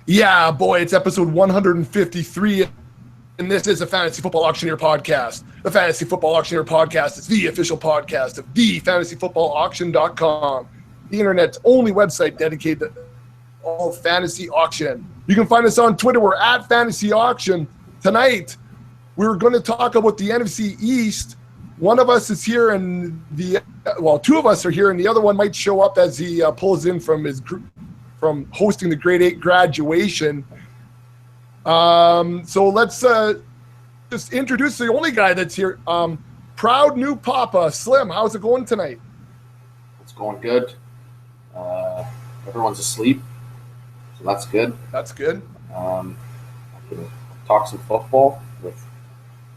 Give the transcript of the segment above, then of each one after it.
Yeah, boy, it's episode 153, and this is a Fantasy Football Auctioneer podcast. The Fantasy Football Auctioneer podcast is the official podcast of thefantasyfootballauction.com, the internet's only website dedicated to all fantasy auction. You can find us on Twitter. We're at Fantasy Auction. Tonight, we're going to talk about the NFC East. One of us is here, and two of us are here, and the other one might show up as he pulls in from from hosting the grade 8 graduation. So let's just introduce the only guy that's here. Proud new papa, Slim. How's it going tonight? It's going good. Everyone's asleep, so that's good. That's good. I can talk some football with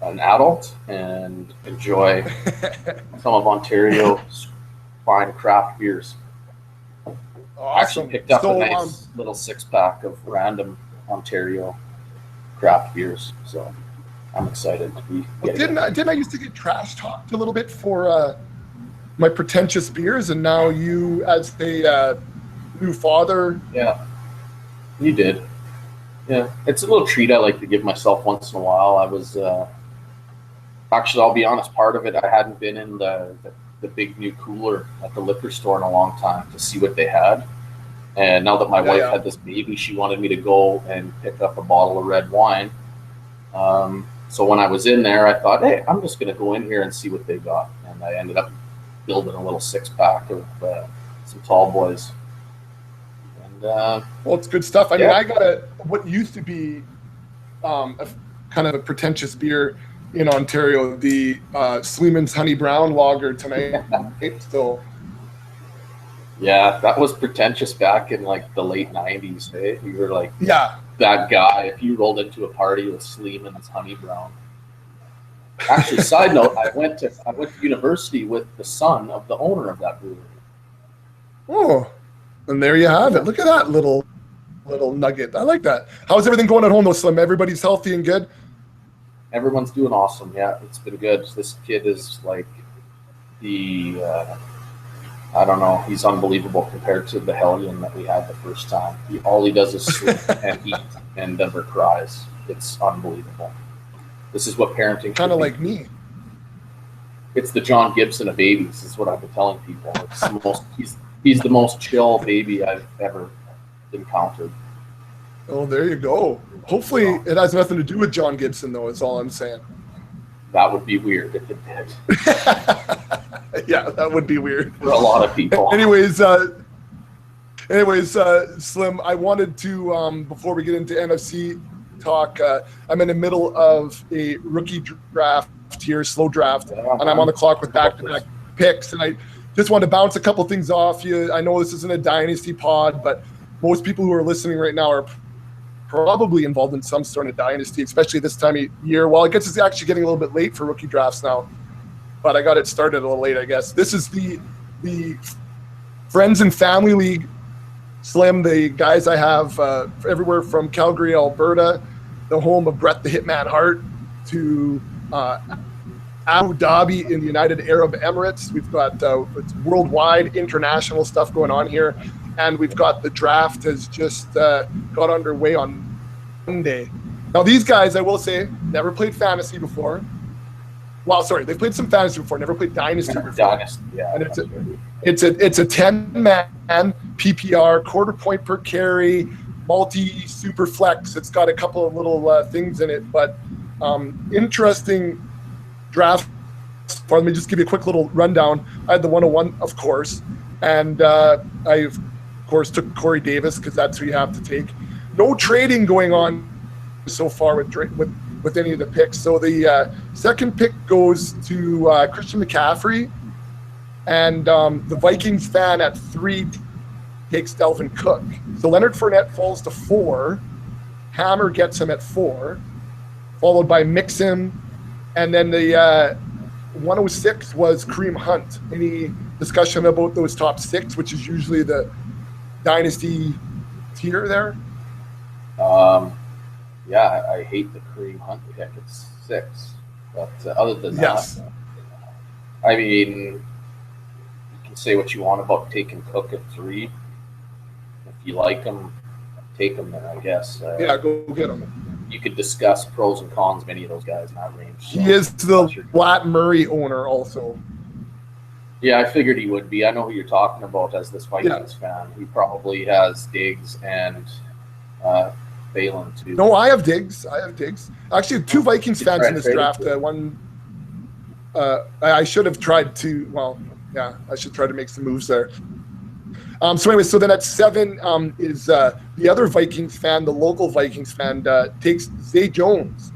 an adult and enjoy some of Ontario's fine craft beers. Awesome. I actually picked up a nice little 6-pack of random Ontario craft beers, so I'm excited to be getting Didn't I used to get trash talked a little bit for my pretentious beers, and now you, as a new father? Yeah, you did. Yeah, it's a little treat I like to give myself once in a while. I was actually, I'll be honest, part of it, I hadn't been in the big new cooler at the liquor store in a long time to see what they had. And now that my wife had this baby, she wanted me to go and pick up a bottle of red wine. So when I was in there, I thought, hey, I'm just going to go in here and see what they got. And I ended up building a little 6-pack of some tall boys. And well, it's good stuff. I mean, I got what used to be a kind of a pretentious beer in Ontario, the Sleeman's Honey Brown Lager tonight. So, yeah, that was pretentious back in like the late 90s. Hey, you were like that guy if you rolled into a party with Sleeman's Honey Brown. Actually, side note, I went to university with the son of the owner of that brewery. Oh, and there you have it. Look at that little nugget. I like that. How's everything going at home though, Slim? Everybody's healthy and good? Everyone's doing awesome. Yeah, it's been good. This kid is like I don't know. He's unbelievable compared to the hellion that we had the first time. All he does is sleep and eat and never cries. It's unbelievable. This is what parenting kind of like me. It's the John Gibson of babies, is what I've been telling people. It's the most, he's the most chill baby I've ever encountered. Oh, there you go. Hopefully it has nothing to do with John Gibson, though, is all I'm saying. That would be weird if it did. Yeah, that would be weird. For a lot of people. Anyways, Slim, I wanted to, before we get into NFC talk, I'm in the middle of a rookie draft here, slow draft, and I'm on the clock with back-to-back picks, and I just wanted to bounce a couple things off you. I know this isn't a dynasty pod, but most people who are listening right now are probably involved in some sort of dynasty, especially this time of year. Well, I guess it's actually getting a little bit late for rookie drafts now, but I got it started a little late, I guess. This is the Friends and Family League, Slim, the guys I have everywhere from Calgary, Alberta, the home of Bret the Hitman Hart, to Abu Dhabi in the United Arab Emirates. We've got it's worldwide, international stuff going on here. And we've got the draft has just got underway on Monday. Now, these guys, I will say, never played fantasy before. Well, sorry, they've played some fantasy before, never played dynasty before. Dynasty, yeah. And it's a 10-man PPR, quarter point per carry, multi super flex. It's got a couple of little things in it, but interesting draft. Let me just give you a quick little rundown. I had the 101, of course, and I of course took Corey Davis because that's who you have to take. No trading going on so far with any of the picks. So the second pick goes to Christian McCaffrey, and the Vikings fan at 3 takes Delvin Cook. So Leonard Fournette falls to 4. Hammer gets him at 4, followed by Mixon, and then the 106 was Kareem Hunt. Any discussion about those top 6, which is usually the dynasty tier there? Yeah, I hate the Kareem Hunt pick. It's 6. But other than that, I mean, you can say what you want about taking Cook at 3. If you like him, take him there, I guess. Yeah, go get him. You could discuss pros and cons of any of those guys in that range. So He is the Lat Murray owner also. Yeah, I figured he would be. I know who you're talking about as this Vikings fan. He probably has Diggs and Balin too. No, I have Diggs. Actually, two Vikings fans in this draft. I should have tried to. Well, yeah, I should try to make some moves there. So anyway, so then at 7 is the other Vikings fan, the local Vikings fan, takes Zay Jones.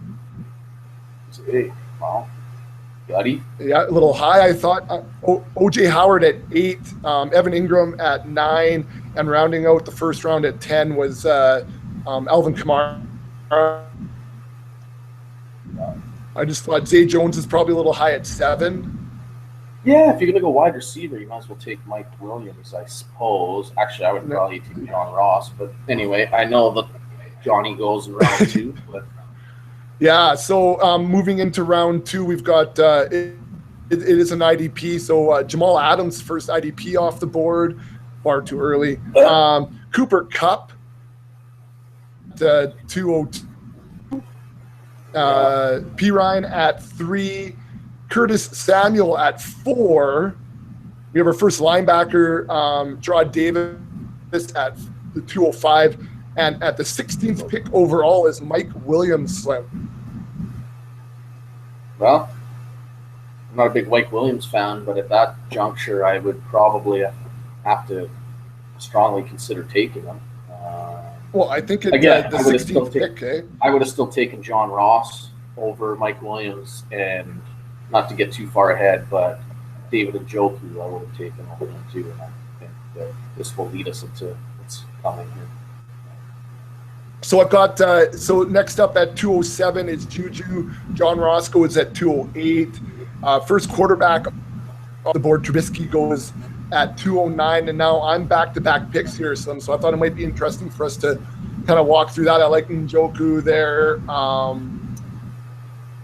Zay, wow. Buddy. Yeah, a little high, I thought. OJ Howard at 8, Evan Ingram at 9, and rounding out the first round at 10 was Alvin Kamara. I just thought Zay Jones is probably a little high at 7. Yeah, if you're going to go wide receiver, you might as well take Mike Williams, I suppose. Actually, I would probably take John Ross. But anyway, I know that Johnny goes in round 2. But yeah, so moving into round 2, we've got it is an IDP. So Jamal Adams, first IDP off the board, far too early. Cooper Kupp, 202. P. Ryan at 3. Curtis Samuel at 4. We have our first linebacker, Gerard Davis at the 205. And at the 16th pick overall is Mike Williams. Slim. Well, I'm not a big Mike Williams fan, but at that juncture, I would probably have to strongly consider taking him. Well, I think the 16th pick. I would have still taken John Ross over Mike Williams, and not to get too far ahead, but David Njoku I would have taken over him too, and I think that this will lead us into what's coming here. So I've got so next up at 207 is Juju. John Roscoe is at 208. First quarterback off the board, Trubisky, goes at 209, and now I'm back-to-back picks here, so I thought it might be interesting for us to kind of walk through that. I like Njoku there.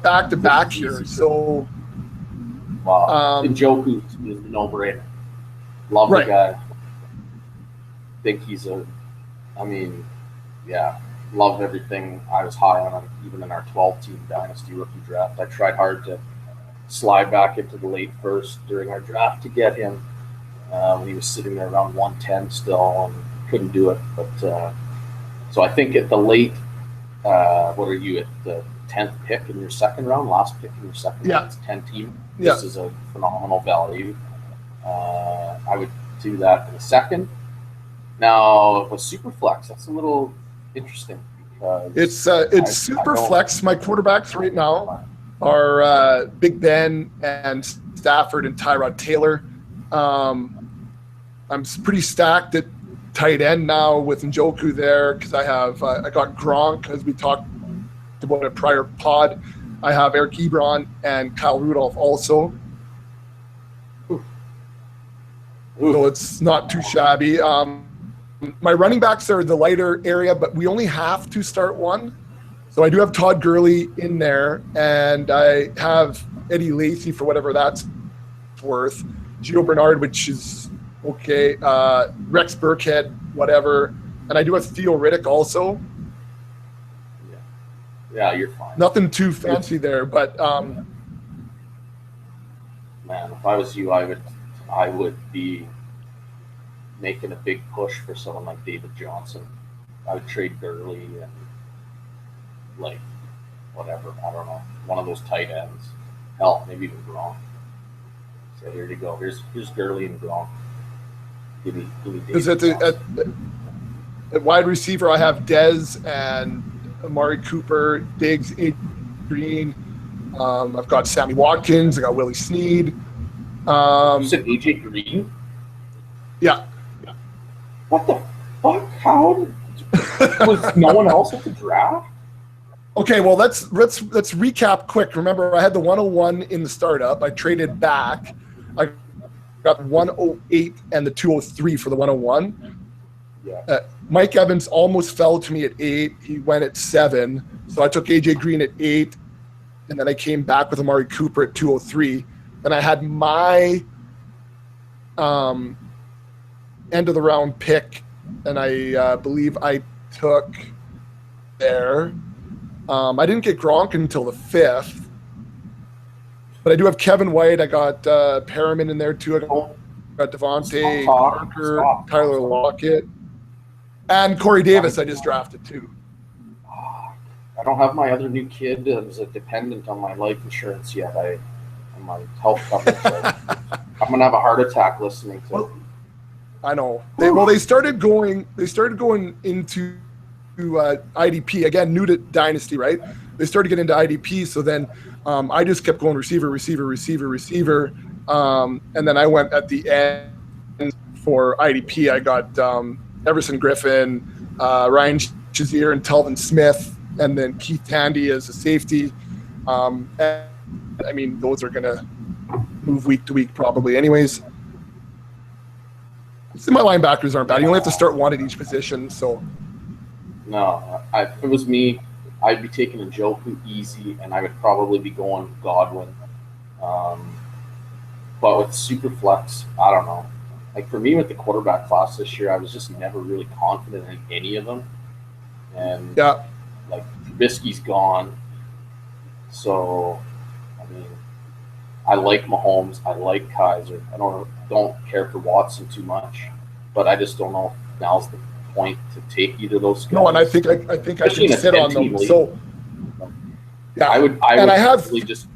Back-to-back here, so wow. Njoku is a no-brainer. Love the guy. Think he's love everything. I was high on him, even in our 12-team dynasty rookie draft. I tried hard to slide back into the late first during our draft to get him when he was sitting there around 110 still, and couldn't do it. But so I think at the late, what are you at the 10th pick in your second round? Last pick in your second round? It's 10-team. This is a phenomenal value. I would do that in a second. Now, with Superflex, that's a little interesting because it's Superflex. My quarterbacks right now are Big Ben and Stafford and Tyrod Taylor. I'm pretty stacked at tight end now with Njoku there because I got Gronk, as we talked about in a prior pod. I have Eric Ebron and Kyle Rudolph also. Ooh. So it's not too shabby. My running backs are the lighter area, but we only have to start one. So I do have Todd Gurley in there, and I have Eddie Lacy for whatever that's worth. Gio Bernard, which is okay. Rex Burkhead, whatever. And I do have Theo Riddick also. Yeah, you're fine. Nothing too fancy there, but man, if I was you, I would be making a big push for someone like David Johnson. I would trade Gurley and whatever, I don't know, one of those tight ends. Hell, maybe even Gronk. So here you go. Here's Gurley and Gronk. Give me David at wide receiver, I have Dez and Amari Cooper, Diggs, A. Green. I've got Sammy Watkins. I got Willie Snead. You said AJ Green? Yeah. What the fuck? How was no one else at the draft? Okay, well let's recap quick. Remember, I had the 101 in the startup. I traded back. I got 108 and the 203 for the 101. Yeah. Mike Evans almost fell to me at 8. He went at 7. So I took AJ Green at 8, and then I came back with Amari Cooper at 203. Then I had my end of the round pick, and I believe I took there. I didn't get Gronk until the 5th, but I do have Kevin White. I got Perriman in there too. I got Devontae Parker, Tyler Lockett, and Corey Davis. I just drafted too. I don't have my other new kid as a dependent on my life insurance yet. On my health coverage. I'm gonna have a heart attack listening to it. I know. They started going into IDP again, new to Dynasty, right? They started getting into IDP, so then I just kept going receiver, and then I went at the end for IDP. I got Everson Griffin, Ryan Shazier, and Telvin Smith, and then Keith Tandy as a safety. And I mean, those are gonna move week to week probably, anyways. My linebackers aren't bad. You only have to start one at each position, so. No, if it was me, I'd be taking Njoku easy, and I would probably be going Godwin. But with Superflex, I don't know. Like for me, with the quarterback class this year, I was just never really confident in any of them. And like Trubisky's gone, so I mean, I like Mahomes, I like Kaiser. I don't care for Watson too much, but I just don't know if now's the point to take either of those guys. No, and I think I should sit on them. League. So yeah, I would really just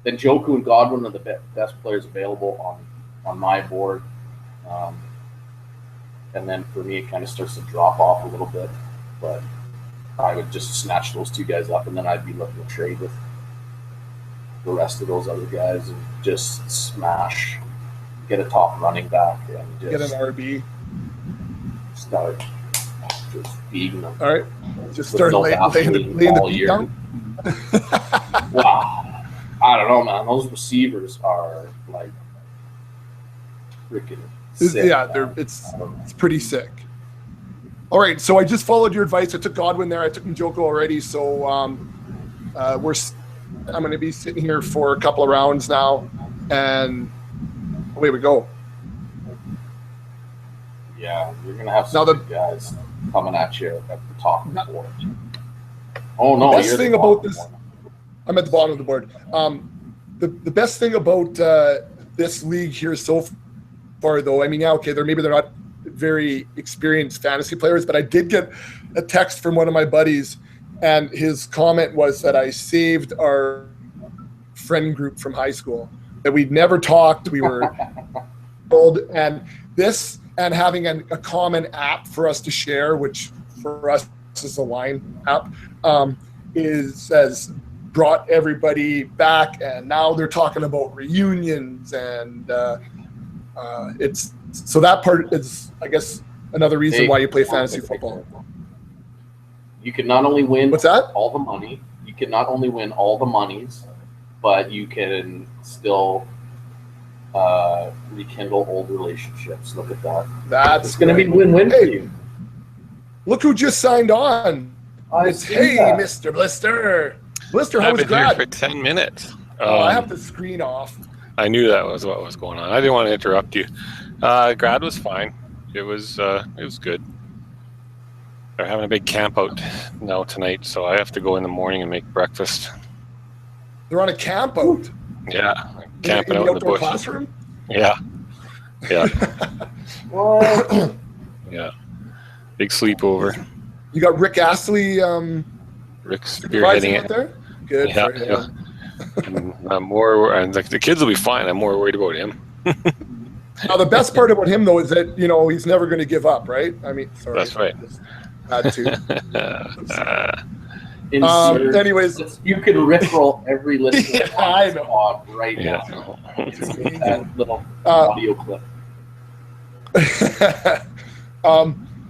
then Njoku and Godwin are the best players available on my board, and then for me it kind of starts to drop off a little bit, but I would just snatch those two guys up, and then I'd be looking to trade with the rest of those other guys and just smash, get a top running back, and just get an RB. Start just beating them. All right, just start laying the beat down. Wow, I don't know, man. Those receivers are like freaking sick. Yeah, it's pretty sick. All right, so I just followed your advice. I took Godwin there. I took Njoku already. So I'm going to be sitting here for a couple of rounds now, and away we go. Yeah, you're going to have some good guys coming at you at the top of the board. Oh, no. The best thing about this, I'm at the bottom of the board. The best thing about this league here so far, though, I mean, yeah, okay, they're not very experienced fantasy players, but I did get a text from one of my buddies, and his comment was that I saved our friend group from high school, that we'd never talked. We were old, and having a common app for us to share, which for us is a line app, has brought everybody back, and now they're talking about reunions, and it's so that part is, I guess, another reason why you play fantasy football. You can not only win all the money, you can not only win all the monies, but you can still rekindle old relationships. Look at that. It's going to be win-win for you. Look who just signed on. Mr. Blister. Blister, how was grad? I've been here for 10 minutes. I have the screen off. I knew that was what was going on. I didn't want to interrupt you. Grad was fine. It was good. They're having a big camp out now tonight, so I have to go in the morning and make breakfast. They're on a camp out? Yeah, camping out in the bush. Classroom? Yeah. What? Yeah. Big sleepover. You got Rick Astley Rick's spearheading it. There? Good for him. Yeah. I'm more, and like the kids will be fine. I'm more worried about him. Now, the best part about him, though, is that, he's never going to give up, right? I mean, sorry. That's right. Had to. Anyways, you can rickroll every listener I know. Right now. It's that little audio clip.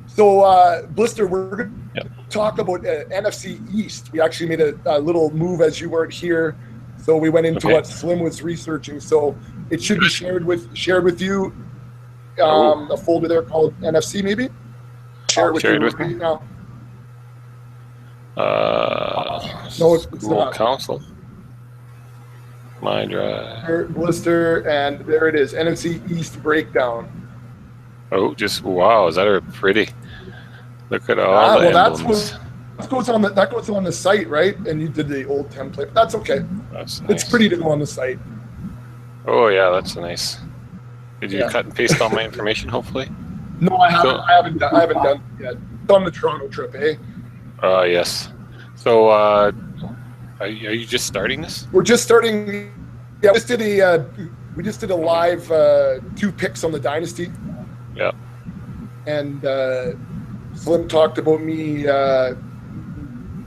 So, Blister, we're going to talk about NFC East. We actually made a little move as you weren't here, so we went into what Slim was researching. So it should be shared with you. A folder there called NFC, maybe. Share it with me now. No, it's not. Council. My drive. Blister, and there it is. NFC East breakdown. Oh, wow! Is that a pretty? Look at all the that's emblems. that goes on the site, right? And you did the old template. But that's okay. That's nice. It's pretty to go on the site. Oh yeah, that's nice. Did you Yeah. cut and paste all my information? Hopefully. No, I haven't. So- I haven't done it yet. It's on the Toronto trip, eh? Yes. So, are you just starting this? We're just starting. Yeah, we just did a live 2 picks on the Dynasty, Yeah. and Slim talked about me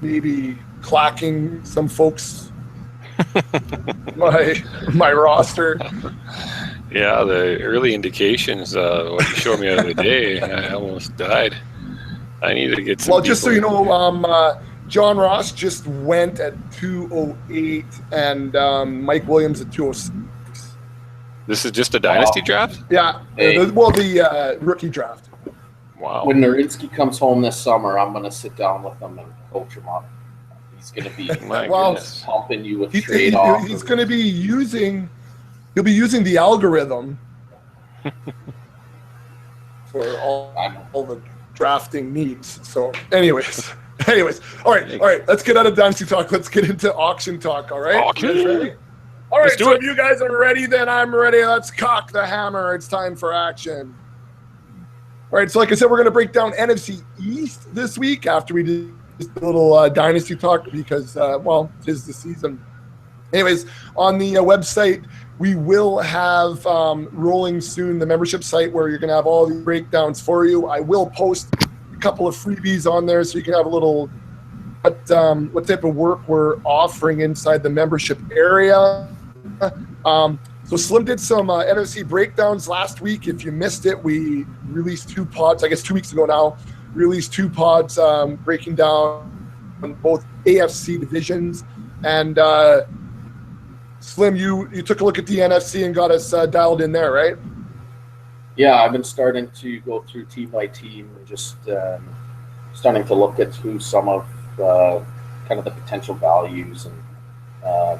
maybe clacking some folks my roster. Yeah, the early indications, what you showed me the other day, I almost died. I need to get some. Well, just so you people- know, John Ross just went at 208, and Mike Williams at 206. This is just a dynasty draft? Yeah, Hey. the rookie draft. Wow. When Narinsky comes home this summer, I'm going to sit down with him and coach him up. He's going to be My Well, goodness. pumping you with He's trade offers. going to be using. He'll be using the algorithm for all the drafting needs. So, anyways, all right. Let's get out of dynasty talk. Let's get into auction talk. All right. Auction. You guys ready? All right. Let's do So it. if you guys are ready, then I'm ready. Let's cock the hammer. It's time for action. All right. So, like I said, we're going to break down NFC East this week after we did just a little dynasty talk because, it is the season. Anyways, on the website, we will have rolling soon the membership site where you're going to have all the breakdowns for you. I will post a couple of freebies on there so you can have a little what type of work we're offering inside the membership area. So Slim did some NFC breakdowns last week. If you missed it, we released 2 pods, I guess 2 weeks ago now, released 2 pods breaking down both AFC divisions. And Slim, you took a look at the NFC and got us dialed in there, right? Yeah, I've been starting to go through team by team and just starting to look at who some of kind of the potential values and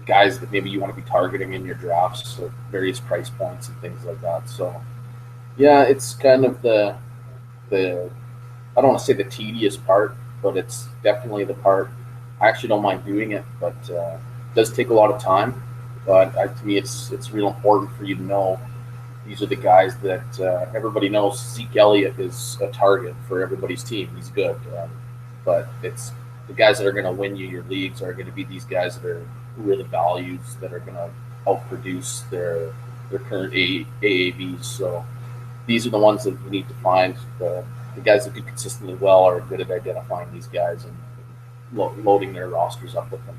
guys that maybe you want to be targeting in your drafts at various price points and things like that. So, yeah, it's kind of the I don't want to say the tedious part, but it's definitely the part. I actually don't mind doing it, but it does take a lot of time. But to me, it's real important for you to know these are the guys that everybody knows. Zeke Elliott is a target for everybody's team. He's good, but it's the guys that are going to win you your leagues are going to be these guys that are really values that are going to help produce their current AAVs. So these are the ones that you need to find. The guys that do consistently well are good at identifying these guys and loading their rosters up with them.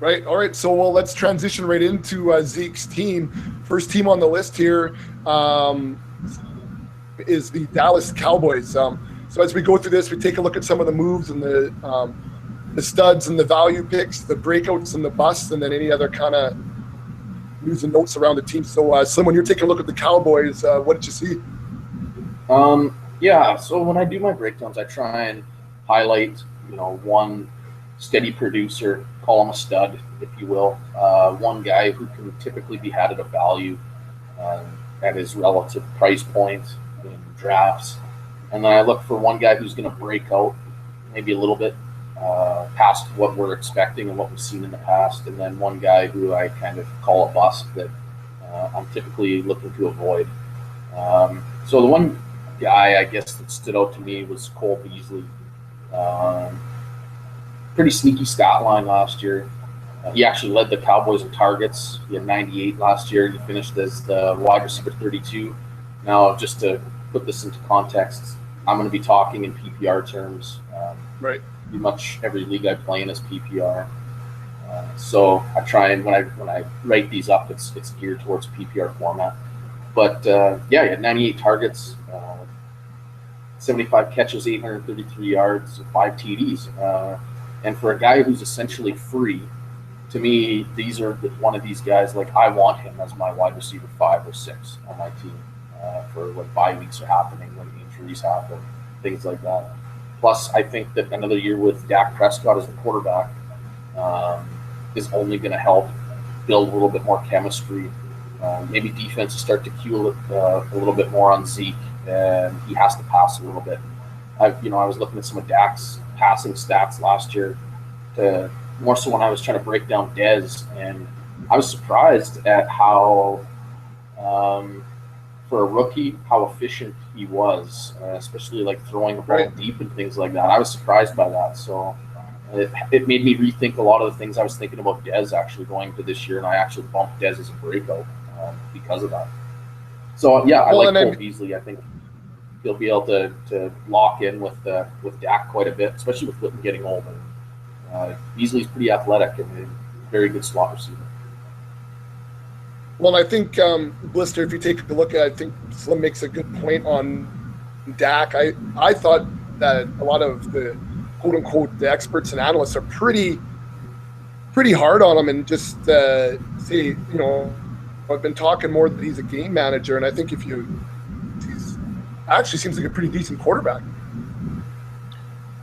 Right. All right. So, let's transition right into Zeke's team. First team on the list here is the Dallas Cowboys. So as we go through this, we take a look at some of the moves and the studs and the value picks, the breakouts and the busts, and then any other kind of news and notes around the team. So, Slim, when you're taking a look at the Cowboys, what did you see? Yeah. So when I do my breakdowns, I try and highlight, one steady producer, call him a stud, if you will. One guy who can typically be had at a value at his relative price point in drafts. And then I look for one guy who's going to break out maybe a little bit past what we're expecting and what we've seen in the past. And then one guy who I kind of call a bust that I'm typically looking to avoid. So the one guy, I guess, that stood out to me was Cole Beasley. Pretty sneaky stat line last year. He actually led the Cowboys in targets. He had 98 last year. He finished as the wide receiver 32. Now, just to put this into context, I'm going to be talking in PPR terms. Right. Pretty much every league I play in is PPR. So I try and when I write these up, it's geared towards PPR format. But he had 98 targets, 75 catches, 833 yards, 5 TDs. And for a guy who's essentially free, to me, these are one of these guys, like I want him as my wide receiver 5 or 6 on my team for when bye weeks are happening, when injuries happen, things like that. Plus, I think that another year with Dak Prescott as the quarterback is only going to help build a little bit more chemistry. Maybe defenses start to cue a little bit more on Zeke and he has to pass a little bit. I was looking at some of Dak's passing stats last year, more so when I was trying to break down Dez, and I was surprised at how, for a rookie, how efficient he was, especially like throwing the ball deep and things like that. I was surprised by that. So it made me rethink a lot of the things I was thinking about Dez actually going to this year, and I actually bumped Dez as a breakout because of that. So yeah, I like Cole Beasley. I think he'll be able to lock in with Dak quite a bit, especially with Witten getting older. Beasley's pretty athletic and a very good slot receiver. Well, I think, Blister, if you take a look at it, I think Slim makes a good point on Dak. I thought that a lot of the quote-unquote the experts and analysts are pretty hard on him and just say, I've been talking more that he's a game manager, and I think he's actually seems like a pretty decent quarterback.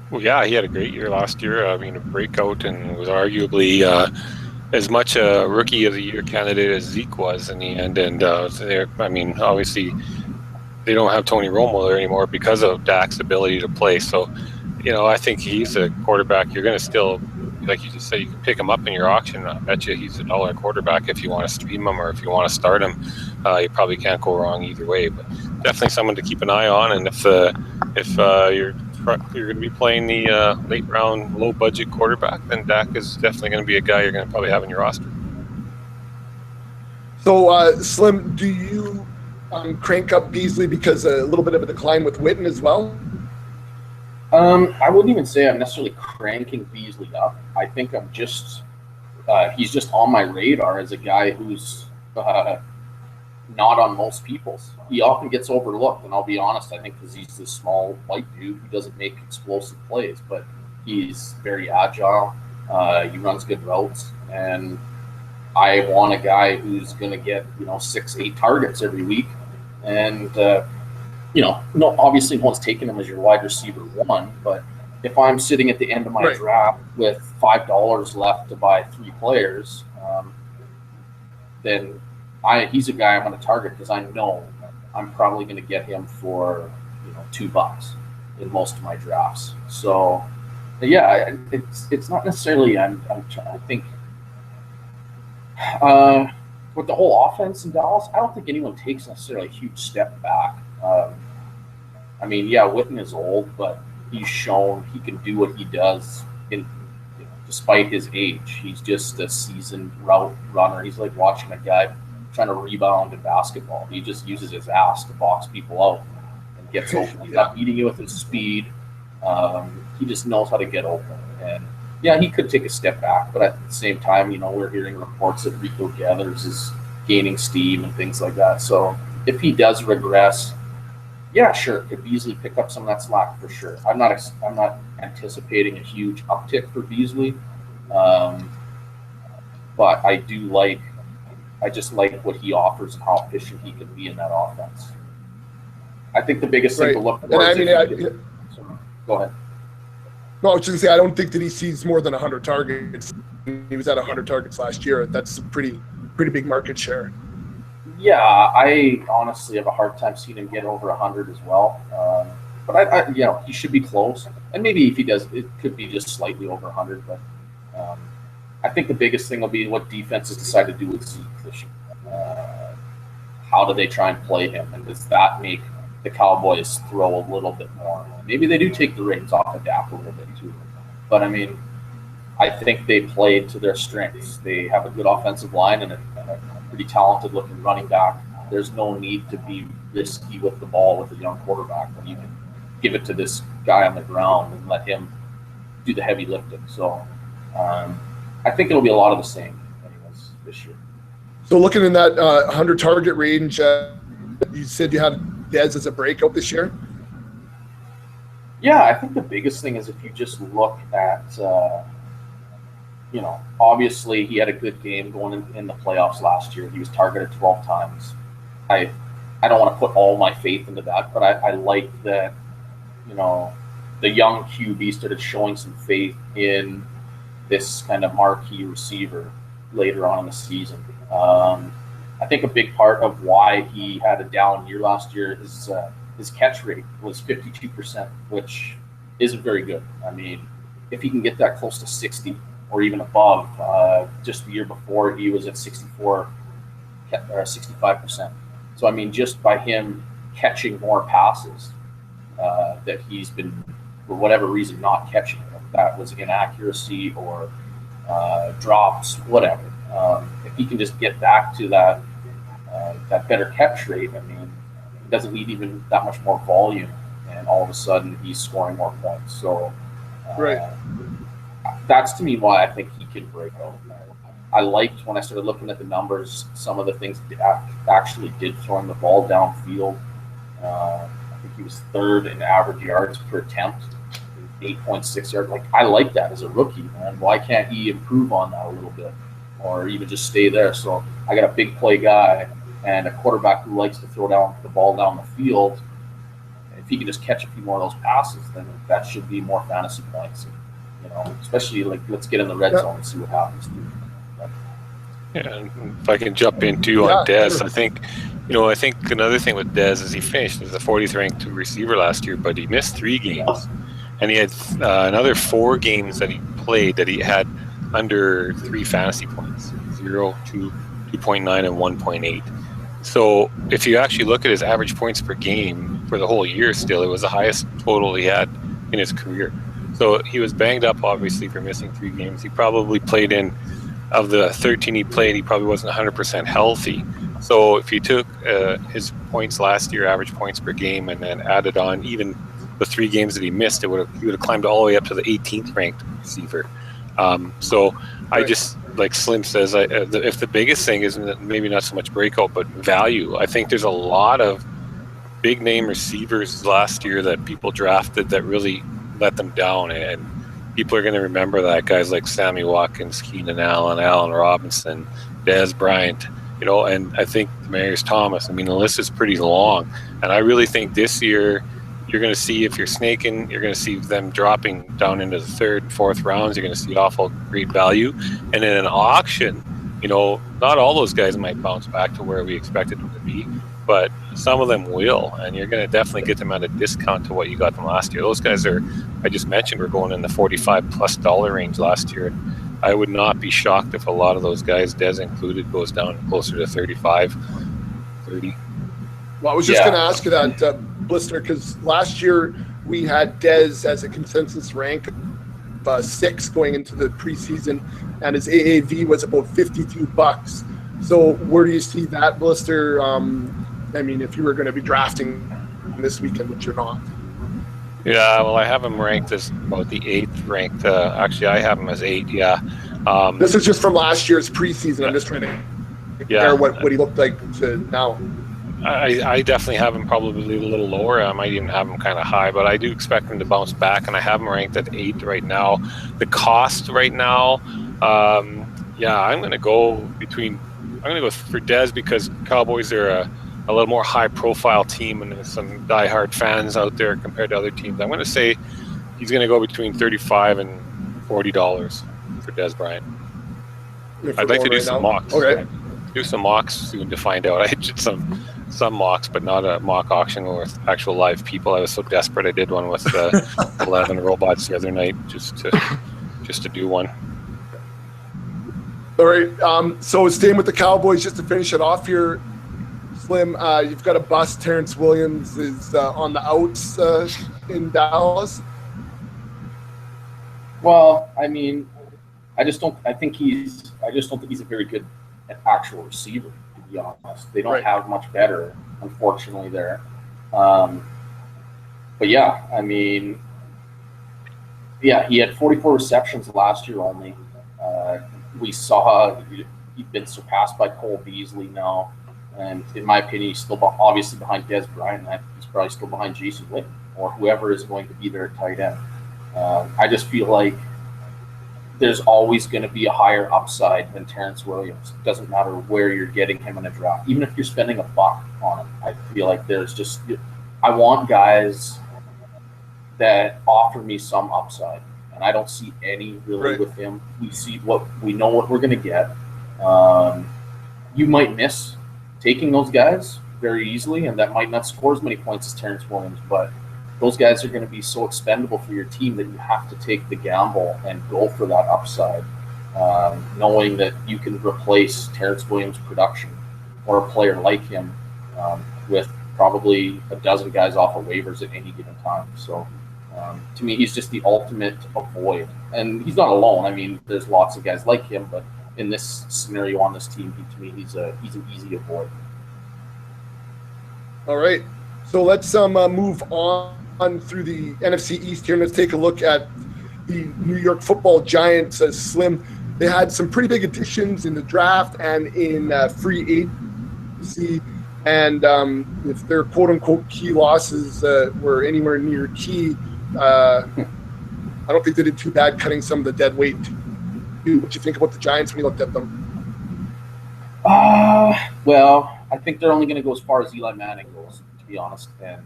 Well, yeah, he had a great year last year. I mean, a breakout, and was arguably as much a Rookie of the Year candidate as Zeke was in the end. And obviously, they don't have Tony Romo there anymore because of Dak's ability to play. So, I think he's a quarterback. You're going to still, like you just said, you can pick him up in your auction. I bet you he's $1 quarterback if you want to stream him or if you want to start him. You probably can't go wrong either way. But definitely someone to keep an eye on. And if you're going to be playing the late round, low budget quarterback, then Dak is definitely going to be a guy you're going to probably have in your roster. So, Slim, do you crank up Beasley because a little bit of a decline with Witten as well? I wouldn't even say I'm necessarily cranking Beasley up. I think I'm just he's just on my radar as a guy who's not on most people's. He often gets overlooked, and I'll be honest, I think because he's this small white dude who doesn't make explosive plays, but he's very agile. He runs good routes, and I want a guy who's going to get 6-8 targets every week, and obviously no one's taking him as your wide receiver one, but if I'm sitting at the end of my draft with $5 left to buy 3 players, then he's a guy I'm going to target because I know I'm probably going to get him for $2 in most of my drafts. So yeah, it's not necessarily I think with the whole offense in Dallas, I don't think anyone takes necessarily a huge step back. Witten is old, but he's shown he can do what he does despite his age. He's just a seasoned route runner. He's like watching a guy trying to rebound in basketball. He just uses his ass to box people out and gets open. He's not beating you with his speed. He just knows how to get open. And yeah, he could take a step back, but at the same time, we're hearing reports that Rico Gathers is gaining steam and things like that. So if he does regress, yeah, sure, could Beasley pick up some of that slack for sure. I'm not anticipating a huge uptick for Beasley, but I just like what he offers and how efficient he can be in that offense. I think the biggest thing to look for go ahead. No, I was just going to say, I don't think that he sees more than 100 targets. He was at 100 targets last year. That's a pretty big market share. Yeah, I honestly have a hard time seeing him get over 100 as well. But he should be close. And maybe if he does, it could be just slightly over 100. But I think the biggest thing will be what defenses decide to do with Zeke this year. How do they try and play him? And does that make the Cowboys throw a little bit more? Maybe they do take the reins off of Dak a little bit too. But I think they played to their strengths. They have a good offensive line and a pretty talented looking running back. There's no need to be risky with the ball with a young quarterback when you can give it to this guy on the ground and let him do the heavy lifting. So I think it'll be a lot of the same anyways this year. So looking in that 100 target range, you said you had Dez as a breakout this year? Yeah, I think the biggest thing is if you just look at, obviously he had a good game going in the playoffs last year. He was targeted 12 times. I don't want to put all my faith into that, but I like that, the young QB started showing some faith in this kind of marquee receiver later on in the season. I think a big part of why he had a down year last year is his catch rate was 52%, which isn't very good. I mean, if he can get that close to 60 or even above, just the year before he was at 64 or 65%. So I mean, just by him catching more passes that he's been, for whatever reason, not catching, if that was inaccuracy or drops, whatever. If he can just get back to that better catch rate, I mean, he doesn't need even that much more volume, and all of a sudden he's scoring more points. So that's to me why I think he can break out. I liked when I started looking at the numbers, some of the things actually did throwing the ball downfield. I think he was third in average yards per attempt, 8.6 yards. Like, I like that as a rookie, man. Why can't he improve on that a little bit, or even just stay there? So I got a big play guy and a quarterback who likes to throw down the ball down the field. If he can just catch a few more of those passes, then that should be more fantasy points. You know, especially like, let's get in the red zone and see what happens. Yeah, and if I can jump in too on Dez, I think another thing with Dez is he finished as the 40th ranked receiver last year, but he missed 3 games, and he had another 4 games that he played that he had under 3 fantasy points, 0, 2, 2.9, and 1.8. So if you actually look at his average points per game for the whole year, still it was the highest total he had in his career. So he was banged up, obviously, for missing 3 games. He probably played in. Of the 13 he played, he probably wasn't 100% healthy. So if you took his points last year, average points per game, and then added on even the 3 games that he missed, he would have climbed all the way up to the 18th ranked receiver. I just, like Slim says, if the biggest thing is maybe not so much breakout, but value, I think there's a lot of big name receivers last year that people drafted that really let them down, and people are going to remember that, guys like Sammy Watkins, Keenan Allen, Allen Robinson, Dez Bryant, and I think Demarius Thomas. I mean, the list is pretty long, and I really think this year you're going to see, if you're snaking, you're going to see them dropping down into the 3rd and 4th rounds. You're going to see awful great value, and in an auction, not all those guys might bounce back to where we expected them to be, but some of them will, and you're going to definitely get them at a discount to what you got them last year. Those guys I just mentioned, were going in the $45+ range last year. I would not be shocked if a lot of those guys, Dez included, goes down closer to 35, 30. Well, I was just going to ask you that, Blister, because last year we had Dez as a consensus rank of 6 going into the preseason, and his AAV was about $52. So where do you see that, Blister? I mean, if you were going to be drafting this weekend, which you're not. Yeah, well, I have him ranked as about the 8th ranked. Actually, I have him as 8, yeah. This is just from last year's preseason. I'm just trying to compare what he looked like to now. I definitely have him probably a little lower. I might even have him kind of high, but I do expect him to bounce back, and I have him ranked at 8 right now. The cost right now, I'm going to go for Dez, because Cowboys are a little more high-profile team, and there's some diehard fans out there compared to other teams. I'm going to say he's going to go between $35 and $40 for Dez Bryant. I'd like to do some mocks. Okay. Do some mocks soon to find out. I did some mocks, but not a mock auction with actual live people. I was so desperate I did one with 11 robots the other night just to do one. All right. So staying with the Cowboys, just to finish it off here, Slim, you've got a bust. Terrence Williams is on the outs in Dallas. Well, I mean, I just don't think he's a very good actual receiver, to be honest. They don't have much better, unfortunately, there. But yeah, I mean, he had 44 receptions last year only. We saw he'd been surpassed by Cole Beasley now. And in my opinion, he's still obviously behind Dez Bryant. He's probably still behind Jason Witten or whoever is going to be there at tight end. I just feel like there's always going to be a higher upside than Terrence Williams. It doesn't matter where you're getting him in a draft. Even if you're spending $1 on him, I feel like I want guys that offer me some upside. And I don't see any really with him. We know what we're going to get. You might miss taking those guys, very easily, and that might not score as many points as Terrence Williams, but those guys are going to be so expendable for your team that you have to take the gamble and go for that upside, knowing that you can replace Terrence Williams' production or a player like him with probably a dozen guys off of waivers at any given time. So to me, he's just the ultimate avoid. And he's not alone. I mean, there's lots of guys like him, but in this scenario on this team, to me, he's an easy avoid. All right. So let's move on through the NFC East here. Let's take a look at the New York Football Giants. Slim, they had some pretty big additions in the draft and in free agency. And if their quote-unquote key losses were anywhere near key, I don't think they did too bad cutting some of the dead weight. What you think about the Giants when you looked at them? Well, I think they're only going to go as far as Eli Manning goes, to be honest. And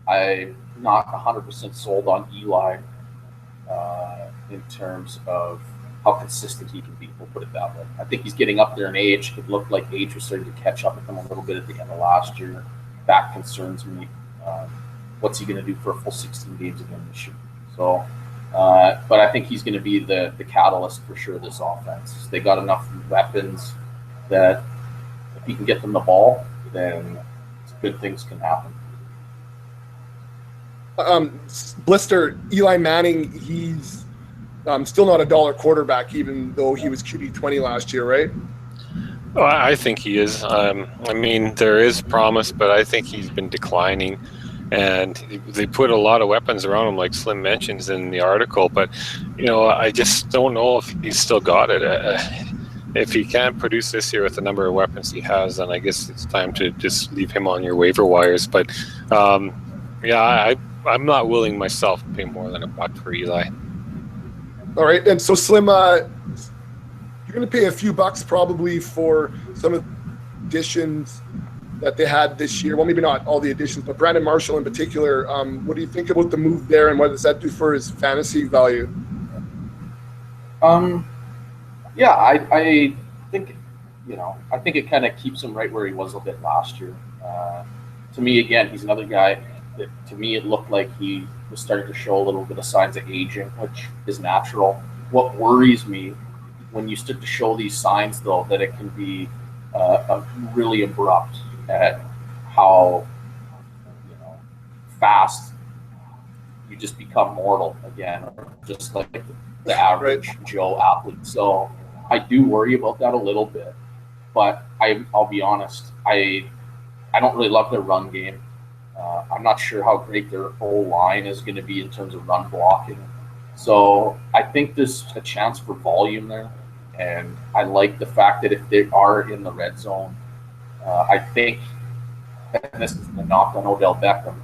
I'm not 100% sold on Eli in terms of how consistent he can be. We'll put it that way. I think he's getting up there in age. It looked like age was starting to catch up with him a little bit at the end of last year. That concerns me. What's he going to do for a full 16 games again this year? So, but I think he's going to be the catalyst for sure of this offense. They got enough weapons that if he can get them the ball, then good things can happen. Blister, Eli Manning, he's still not a dollar quarterback, even though he was QB20 last year, right? Well, I think he is. I mean, there is promise, but I think he's been declining. And they put a lot of weapons around him, like Slim mentions in the article. But, I just don't know if he's still got it. If he can't produce this year with the number of weapons he has, then I guess it's time to just leave him on your waiver wires. But, I'm not willing myself to pay more than $1 for Eli. All right. And so, Slim, you're going to pay a few bucks probably for some of the additions that they had this year. Well, maybe not all the additions, but Brandon Marshall in particular. What do you think about the move there, and what does that do for his fantasy value? I think, I think it kind of keeps him right where he was a bit last year. To me, again, he's another guy that, to me, it looked like he was starting to show a little bit of signs of aging, which is natural. What worries me when you start to show these signs, though, that it can be really abrupt at how fast you just become mortal again, or just like the average Joe athlete. So I do worry about that a little bit, but I'll be honest, I don't really love their run game. I'm not sure how great their whole line is going to be in terms of run blocking. So I think there's a chance for volume there, and I like the fact that if they are in the red zone, I think, and this is the knock on Odell Beckham,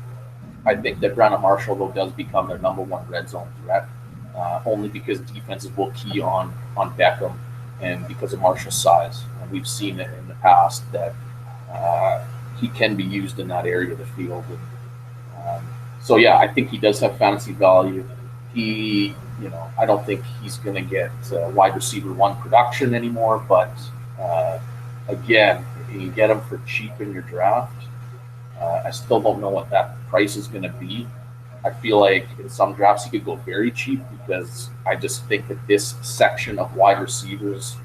I think that Brandon Marshall, though, does become their number one red zone threat, only because defenses will key on Beckham and because of Marshall's size. And we've seen it in the past that he can be used in that area of the field. I think he does have fantasy value. He, I don't think he's going to get wide receiver one production anymore, but again, if you get him for cheap in your draft, I still don't know what that price is going to be. I feel like in some drafts he could go very cheap, because I just think that this section of wide receivers,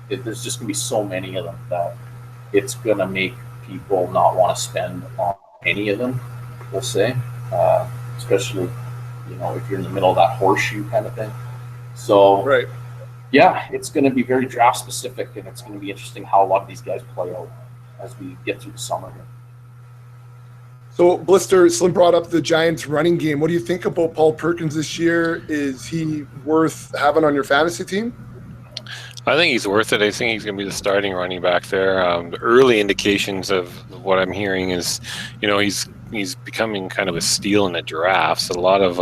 there's just going to be so many of them that it's going to make people not want to spend on any of them, we'll say, especially, if you're in the middle of that horseshoe kind of thing. So, right. Yeah, it's going to be very draft specific, and it's going to be interesting how a lot of these guys play out as we get through the summer here. So, Blister, Slim brought up the Giants' running game. What do you think about Paul Perkins this year? Is he worth having on your fantasy team? I think he's worth it. I think he's going to be the starting running back there. The early indications of what I'm hearing is, he's becoming kind of a steal in the drafts. A lot of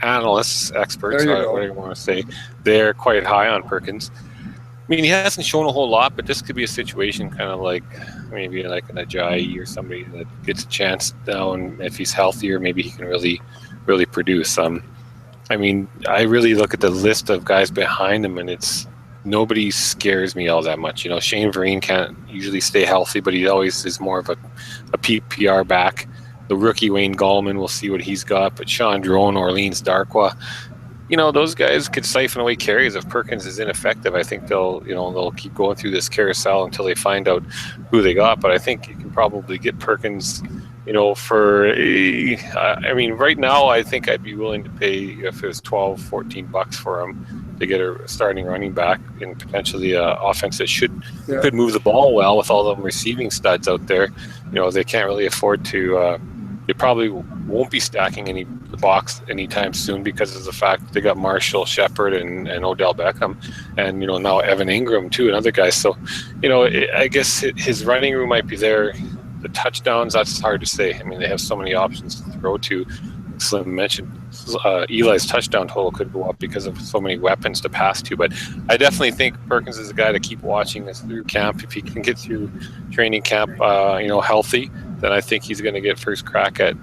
analysts, experts, whatever you want to say, they're quite high on Perkins. I mean, he hasn't shown a whole lot, but this could be a situation kind of like maybe like an Ajayi or somebody that gets a chance down. If he's healthier, maybe he can really, really produce. I mean, I really look at the list of guys behind him, and it's nobody scares me all that much. You know, Shane Vereen can't usually stay healthy, but he always is more of a PPR back. The rookie Wayne Gallman, we'll see what he's got, but Sean Drone, Orleans Darkwa, you know, those guys could siphon away carries if Perkins is ineffective. I think they'll keep going through this carousel until they find out who they got. But I think you can probably get Perkins, you know, for, I mean, right now I think I'd be willing to pay, if it was $12-14 for him, to get a starting running back and potentially an offense that could move the ball well with all the receiving studs out there. You know, they can't really afford to. They probably won't be stacking the box anytime soon because of the fact they got Marshall, Shepard, and Odell Beckham, and, you know, now Evan Ingram too, and other guys. So, you know, I guess his running room might be there. The touchdowns, that's hard to say. I mean, they have so many options to throw to. Slim mentioned Eli's touchdown total could go up because of so many weapons to pass to, but I definitely think Perkins is a guy to keep watching this through camp. If he can get through training camp, you know, healthy, then I think he's going to get first crack at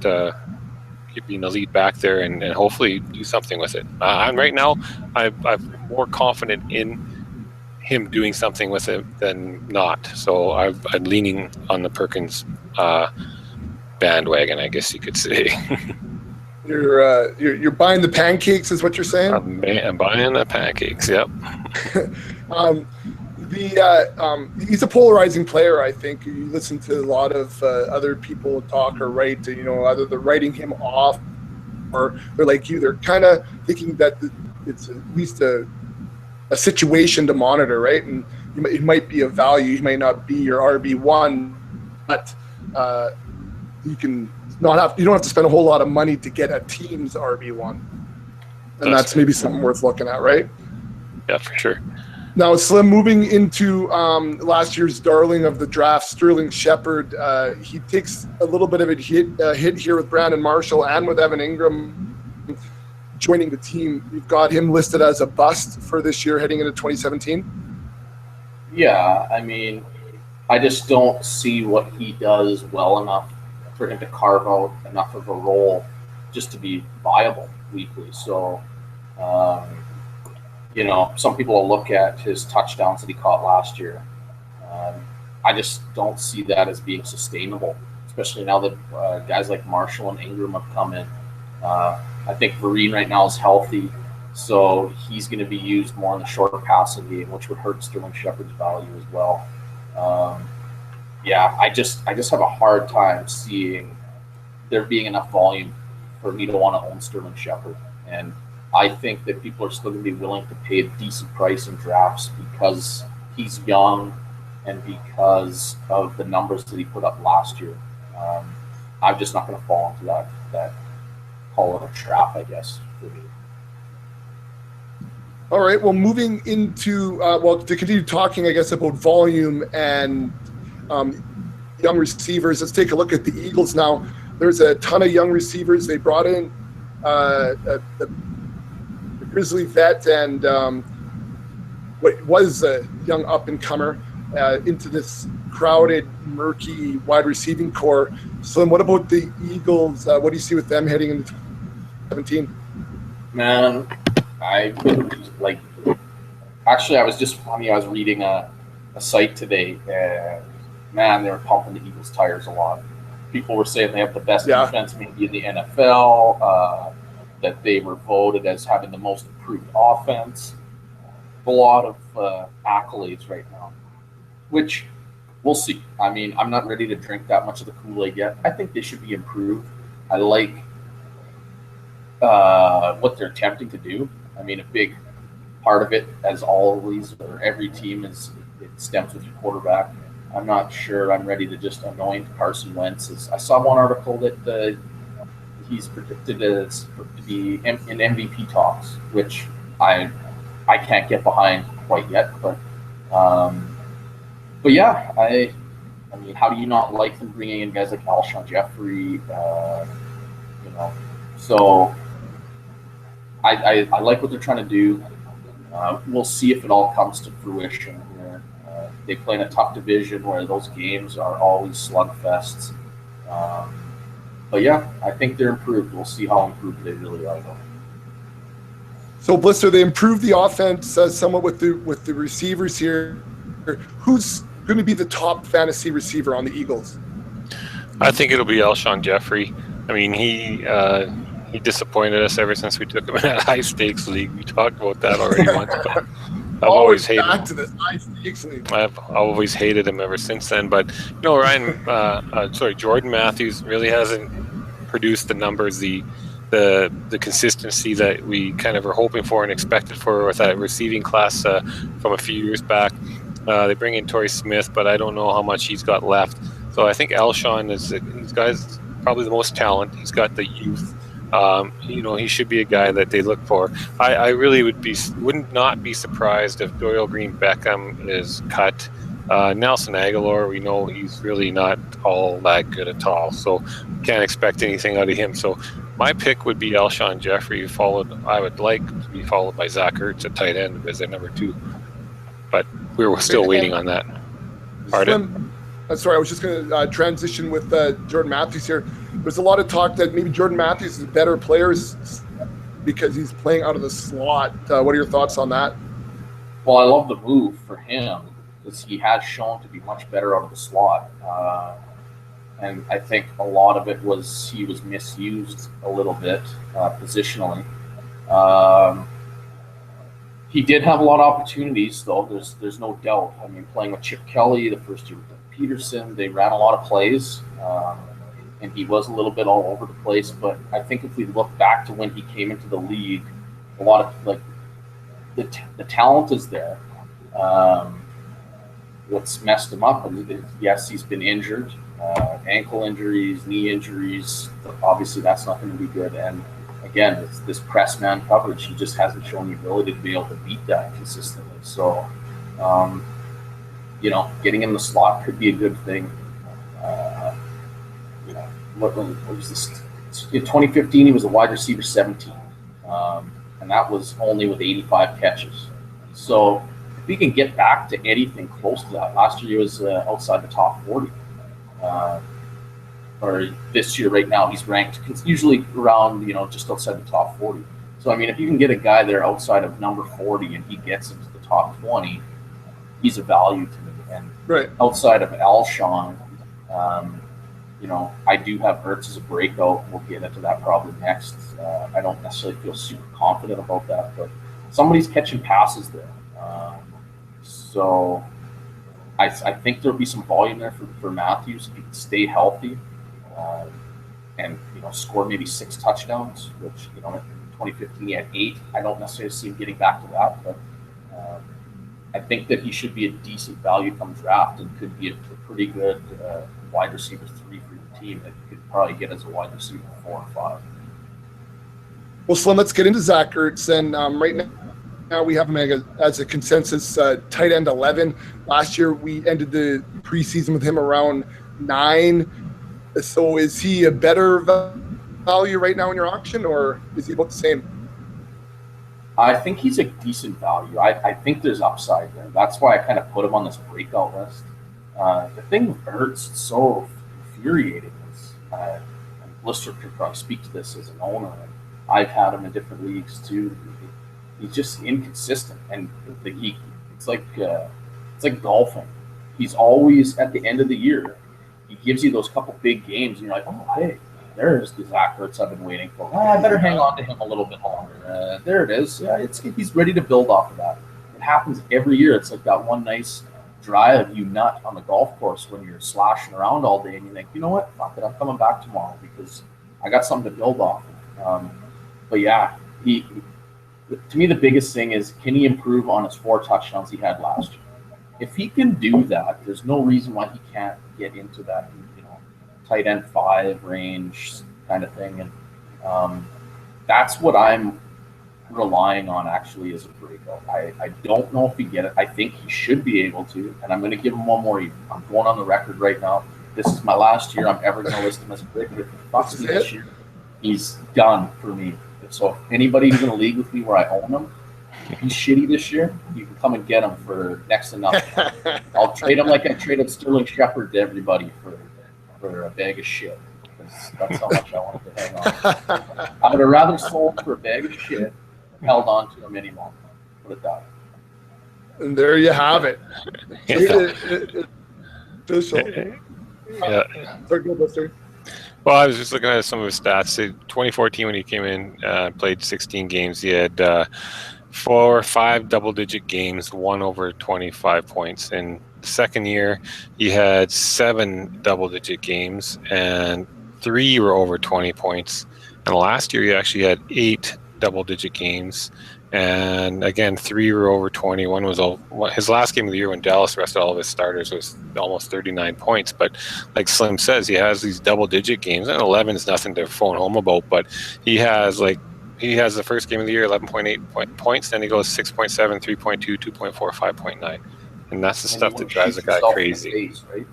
being the lead back there and hopefully do something with it. And right now, I'm more confident in him doing something with it than not. So I'm leaning on the Perkins bandwagon, I guess you could say. You're buying the pancakes, is what you're saying? I'm buying the pancakes. Yep. He's a polarizing player. I think you listen to a lot of other people talk or write. You know, either they're writing him off, or they're like you. They're kind of thinking that it's at least a situation to monitor, right? And it might be a value. He might not be your RB1, but you don't have to spend a whole lot of money to get a team's RB1, and that's maybe something worth looking at, right? Yeah, for sure. Now, Slim, moving into last year's darling of the draft, Sterling Shepard, he takes a little bit of a hit here with Brandon Marshall and with Evan Ingram joining the team. You've got him listed as a bust for this year heading into 2017. Yeah, I mean, I just don't see what he does well enough for him to carve out enough of a role just to be viable weekly. So, you know, some people will look at his touchdowns that he caught last year. I just don't see that as being sustainable, especially now that guys like Marshall and Ingram have come in. I think Vereen right now is healthy, so he's going to be used more in the shorter passing game, which would hurt Sterling Shepard's value as well. Yeah, I just have a hard time seeing there being enough volume for me to want to own Sterling Shepard. And I think that people are still going to be willing to pay a decent price in drafts because he's young and because of the numbers that he put up last year. I'm just not going to fall into that call it a trap, I guess, for me. All right, well, moving into, to continue talking, I guess, about volume and young receivers, let's take a look at the Eagles now. There's a ton of young receivers. They brought in the Grizzly vet and what was a young up-and-comer into this crowded, murky wide receiving core. Slim, what about the Eagles? What do you see with them heading into 2017? Man, actually, I was reading a site today, and man, they were pumping the Eagles' tires a lot. People were saying they have the best defense maybe in the NFL, that they were voted as having the most improved offense. A lot of accolades right now, which we'll see. I mean, I'm not ready to drink that much of the Kool-Aid yet. I think they should be improved. I like what they're attempting to do. I mean, a big part of it, as always, or every team, it stems with your quarterback. I'm not sure I'm ready to just anoint Carson Wentz. I saw one article that he's predicted to be in MVP talks, which I can't get behind quite yet. But yeah, I mean, how do you not like them bringing in guys like Alshon Jeffrey? You know, so I like what they're trying to do. We'll see if it all comes to fruition here. They play in a tough division where those games are always slugfests. But yeah, I think they're improved. We'll see how improved they really are, though. So Blister, they improved the offense somewhat with the receivers here. Who's going to be the top fantasy receiver on the Eagles? I think it'll be Alshon Jeffrey. I mean, he disappointed us ever since we took him in that high stakes league. We talked about that already once, but I've always hated back to this high stakes league. I've always hated him ever since then. But Jordan Matthews really hasn't produced the numbers, the consistency that we kind of were hoping for and expected for with that receiving class from a few years back. They bring in Torrey Smith, but I don't know how much he's got left. So I think Alshon he's got probably the most talent. He's got the youth. He should be a guy that they look for. I really would not be surprised if Doyle Green Beckham is cut. Nelson Aguilar, we know he's really not all that good at all, so can't expect anything out of him. So my pick would be Alshon Jeffrey, I would like to be followed by Zach Ertz at tight end as their number 2. But we're still waiting on that. Pardon? Sorry, I was just going to transition with Jordan Matthews here. There's a lot of talk that maybe Jordan Matthews is a better player because he's playing out of the slot. What are your thoughts on that? Well, I love the move for him because he has shown to be much better out of the slot. And I think a lot of it was he was misused a little bit positionally. He did have a lot of opportunities, though. There's no doubt. I mean, playing with Chip Kelly the first year with Peterson, they ran a lot of plays, and he was a little bit all over the place. But I think if we look back to when he came into the league, a lot of the talent is there. What's messed him up is, yes, he's been injured, ankle injuries, knee injuries. Obviously, that's not going to be good. And again, it's this press man coverage. He just hasn't shown the ability to be able to beat that consistently. So, getting in the slot could be a good thing. What was this? In 2015, he was a wide receiver 17, and that was only with 85 catches. So if we can get back to anything close to that, last year he was outside the top 40. Or this year, right now, he's ranked usually around, just outside the top 40. So, I mean, if you can get a guy there outside of number 40 and he gets into the top 20, he's a value to me. And right outside of Alshon, I do have Ertz as a breakout. We'll get into that probably next. I don't necessarily feel super confident about that, but somebody's catching passes there. So I think there'll be some volume there for Matthews if he can stay healthy. And score maybe 6 touchdowns, which in 2015 he had 8. I don't necessarily see him getting back to that, but I think that he should be a decent value come draft and could be a pretty good wide receiver 3 for your team that you could probably get as a wide receiver 4 or 5. Well, Slim, let's get into Zach Ertz. And right now we have him as a consensus tight end 11. Last year we ended the preseason with him around 9. So is he a better value right now in your auction, or is he about the same? I think he's a decent value. I think there's upside there. That's why I kind of put him on this breakout list. The thing with Ertz that's so infuriating is, and Blister could probably speak to this as an owner, and I've had him in different leagues too. He's just inconsistent, and it's like golfing. He's always at the end of the year. He gives you those couple big games, and you're like, oh, hey, there's the Zach Ertz I've been waiting for. I better hang on to him a little bit longer. There it is. Yeah, he's ready to build off of that. It happens every year. It's like that one nice drive you nut on the golf course when you're slashing around all day, and you think, you know what, fuck it, I'm coming back tomorrow because I got something to build off of. But yeah, to me the biggest thing is, can he improve on his 4 touchdowns he had last year? If he can do that, there's no reason why he can't get into that, tight end 5 range kind of thing. And that's what I'm relying on actually as a breakout. I don't know if he get it. I think he should be able to, and I'm going to give him one more year. I'm going on the record right now. This is my last year I'm ever going to list him as a breakout. If he fucks me this year, he's done for me. So if anybody who's in a league with me where I own him, if he's shitty this year, you can come and get him for next to nothing. I'll trade him like I traded Sterling Shepard to everybody for a bag of shit. That's how much I wanted to hang on. I would have rather sold for a bag of shit held on to him any longer. Put it that way. And there you have it. Official. Yeah. Sorry, go, Buster. Well, I was just looking at some of his stats. In 2014, when he came in, played 16 games. He had 4 or 5 double-digit games, 1 over 25 points. In the second year, he had 7 double-digit games, and 3 were over 20 points. And last year, he actually had 8 double-digit games, and again, 3 were over 20. One was his last game of the year when Dallas rested all of his starters was almost 39 points. But like Slim says, he has these double-digit games, and 11 is nothing to phone home about. But he has the first game of the year 11.8 points, then he goes 6.7, 3.2, 2.4, 5.9, and that's the stuff that drives the guy crazy. Face, right?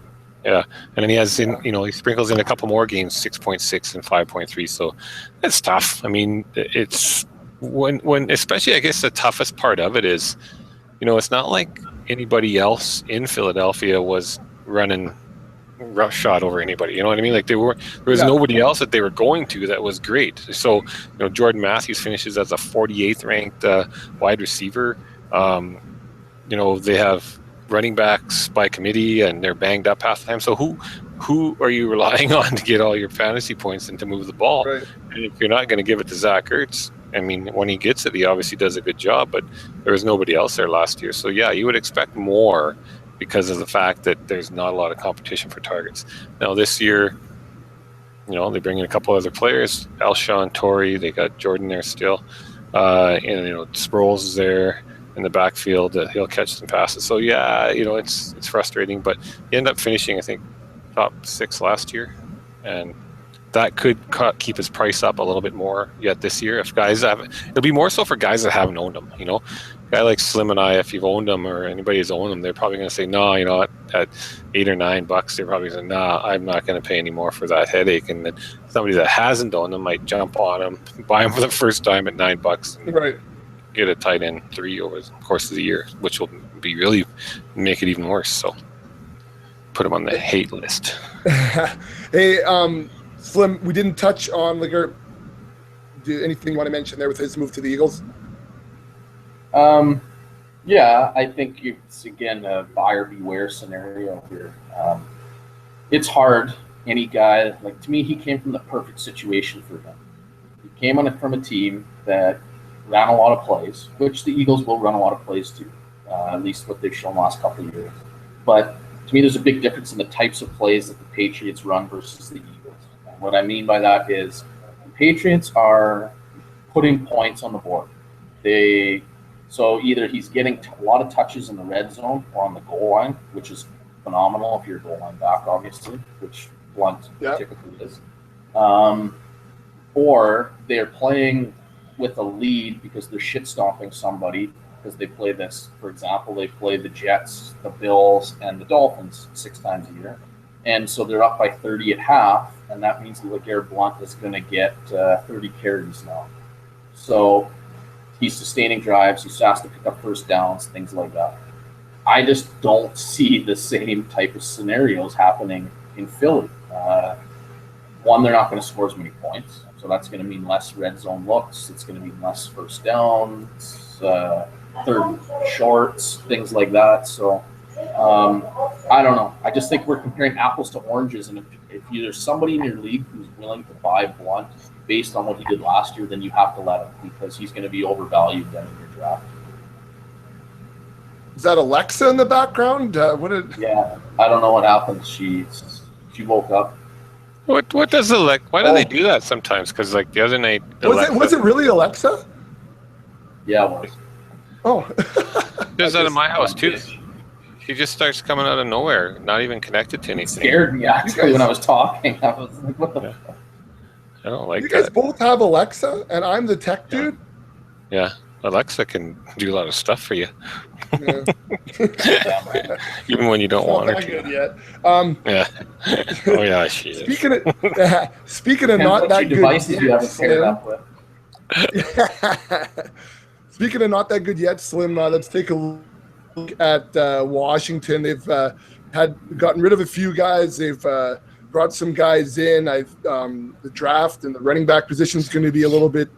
Yeah, and then he has he sprinkles in a couple more games, 6.6 and 5.3. So it's tough. I mean, it's when especially I guess the toughest part of it is, it's not like anybody else in Philadelphia was running roughshod over anybody. You know what I mean? Like there was nobody else that they were going to that was great. So Jordan Matthews finishes as a 48th ranked wide receiver. They have running backs by committee, and they're banged up half the time. So who are you relying on to get all your fantasy points and to move the ball? Right. And if you're not going to give it to Zach Ertz, I mean, when he gets it, he obviously does a good job, but there was nobody else there last year. So yeah, you would expect more because of the fact that there's not a lot of competition for targets. Now this year, they bring in a couple other players, Alshon, Torrey, they got Jordan there still, and Sproles is there in the backfield. He'll catch some passes. So yeah, it's frustrating, but he ended up finishing, I think, top 6 last year, and that could keep his price up a little bit more yet this year. If guys it'll be more so for guys that haven't owned him. A guy like Slim and I, if you've owned them or anybody has owned them, they're probably going to say, no, at $8 or $9, they're probably saying, nah, I'm not going to pay any more for that headache. And then somebody that hasn't owned them might jump on them, buy them for the first time at $9, and Right. get a tight end 3 over the course of the year, which will be really make it even worse. So put him on the hate list. Hey, Slim, we didn't touch on anything you want to mention there with his move to the Eagles? Yeah, I think it's, again, a buyer beware scenario here. It's hard. Any guy, to me, he came from the perfect situation for him. He came from a team that ran a lot of plays, which the Eagles will run a lot of plays too, at least what they've shown the last couple of years. But to me, there's a big difference in the types of plays that the Patriots run versus the Eagles. And what I mean by that is the Patriots are putting points on the board. So either he's getting a lot of touches in the red zone or on the goal line, which is phenomenal if you're a goal line back, obviously, which Blunt typically is. Or they're playing with a lead because they're shit-stomping somebody because they play this. For example, they play the Jets, the Bills, and the Dolphins 6 times a year. And so they're up by 30 at half, and that means that LeGarrette Blount is going to get 30 carries now. So he's sustaining drives. He has to pick up first downs, things like that. I just don't see the same type of scenarios happening in Philly. One, they're not going to score as many points, so that's going to mean less red zone looks. It's going to mean less first downs, third shorts, things like that. So I don't know. I just think we're comparing apples to oranges, and if there's somebody in your league who's willing to buy Blount based on what he did last year, then you have to let him because he's going to be overvalued then in your draft. Is that Alexa in the background? Yeah, I don't know what happened. She woke up. What does Alexa? Why do they do that sometimes? Because the other night, was it really Alexa? Yeah, it was. Oh, there's that in my house too. She just starts coming out of nowhere, not even connected to anything. It scared me actually when I was talking. I was like, "What the fuck?" I don't like you that. guys both have Alexa, and I'm the tech dude. Yeah, Alexa can do a lot of stuff for you. Yeah. Even when you don't want her not to. Good yet. Yeah. Oh yeah, she is. Speaking of not that good devices you haven't paired Slim. up with. Speaking of not that good yet, Slim. Let's take a look at Washington. They've gotten rid of a few guys. They've brought some guys in. The draft and the running back position is going to be a little bit.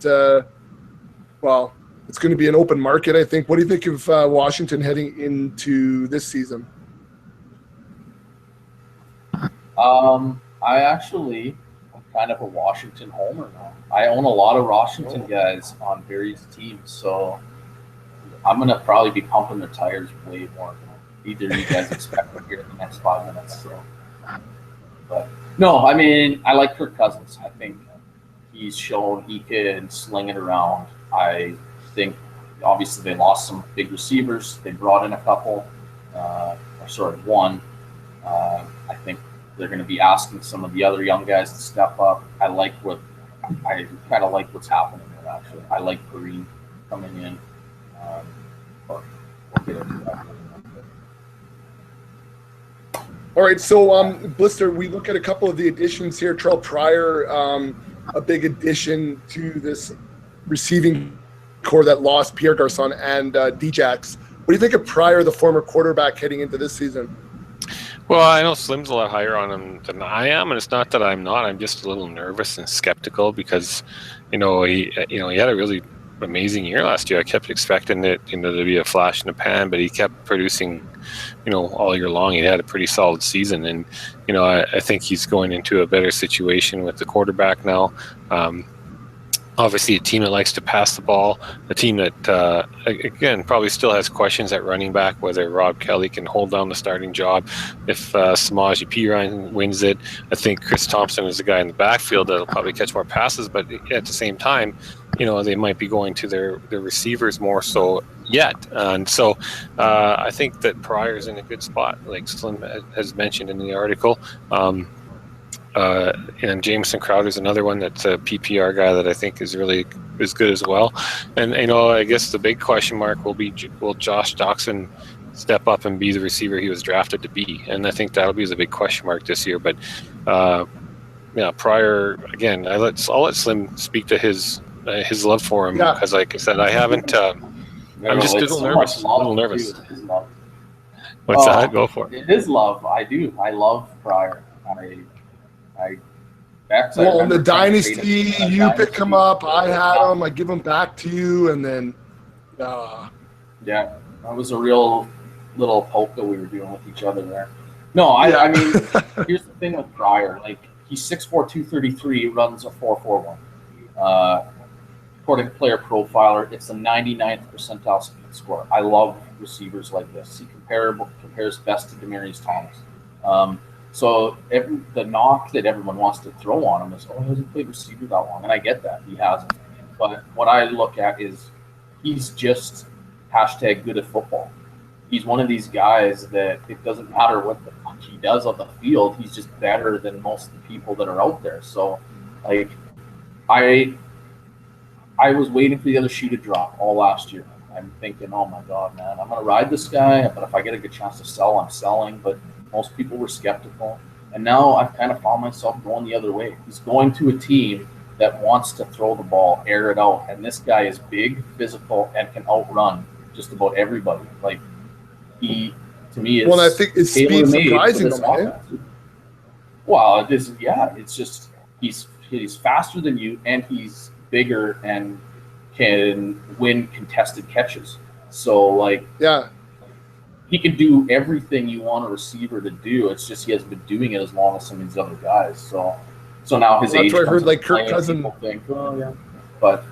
it's going to be an open market, I think. What do you think of Washington heading into this season? I actually am kind of a Washington homer now. I own a lot of Washington guys on various teams, so I'm going to probably be pumping their tires way more than either you guys expect here in the next 5 minutes. So, but no, I mean, I like Kirk Cousins. I think he's shown he can sling it around. I think obviously they lost some big receivers. They brought in a couple, one. I think they're going to be asking some of the other young guys to step up. I kind of like what's happening there, actually. I like Kareem coming in. But we'll get into that. All right, so Blister, we look at a couple of the additions here. Terrell Pryor, a big addition to this receiving core that lost Pierre Garçon and Djax. What do you think of Pryor, the former quarterback, heading into this season? Well, I know Slim's a lot higher on him than I am, and it's not that I'm not. I'm just a little nervous and skeptical because, he had a really amazing year last year. I kept expecting it, to be a flash in the pan, but he kept producing, all year long. He had a pretty solid season, and I think he's going into a better situation with the quarterback now. Obviously, a team that likes to pass the ball, a team that, again, probably still has questions at running back, whether Rob Kelly can hold down the starting job. If Samaje Perine wins it, I think Chris Thompson is a guy in the backfield that'll probably catch more passes, but at the same time, they might be going to their receivers more so yet. And so I think that Pryor's in a good spot, like Slim has mentioned in the article. And Jameson Crowder's another one that's a PPR guy that I think is really is good as well. And I guess the big question mark will be, will Josh Doxson step up and be the receiver he was drafted to be? And I think that'll be the big question mark this year. But Pryor, again, I'll let Slim speak to his love for him because, like I said, I haven't. I'm just a little nervous. What's that? Go for it. It is love. I do. I love Pryor. In the dynasty, you pick him up. I had him. I give him back to you, and then. Yeah, that was a real little polka we were doing with each other there. No, I mean, here's the thing with Pryor. Like, he's 6'4", 233, runs a 4.41. According to Player Profiler, it's the 99th percentile speed score. I love receivers like this. He compares best to Demaryius Thomas. So the knock that everyone wants to throw on him is, he hasn't played receiver that long. And I get that. He hasn't. But what I look at is he's just #good at football. He's one of these guys that it doesn't matter what the fuck he does on the field. He's just better than most of the people that are out there. So, like, I was waiting for the other shoe to drop all last year. I'm thinking, oh, my God, man, I'm going to ride this guy. But if I get a good chance to sell, I'm selling. But most people were skeptical. And now I've kind of found myself going the other way. He's going to a team that wants to throw the ball, air it out. And this guy is big, physical, and can outrun just about everybody. Like, he, to me, is I think his speed surprising him, right? Well, it is, it's just he's faster than you, and he's bigger and can win contested catches. So, like, he can do everything you want a receiver to do. It's just he hasn't been doing it as long as some of these other guys. So now his age. That's what I heard. Like Kirk Cousins. But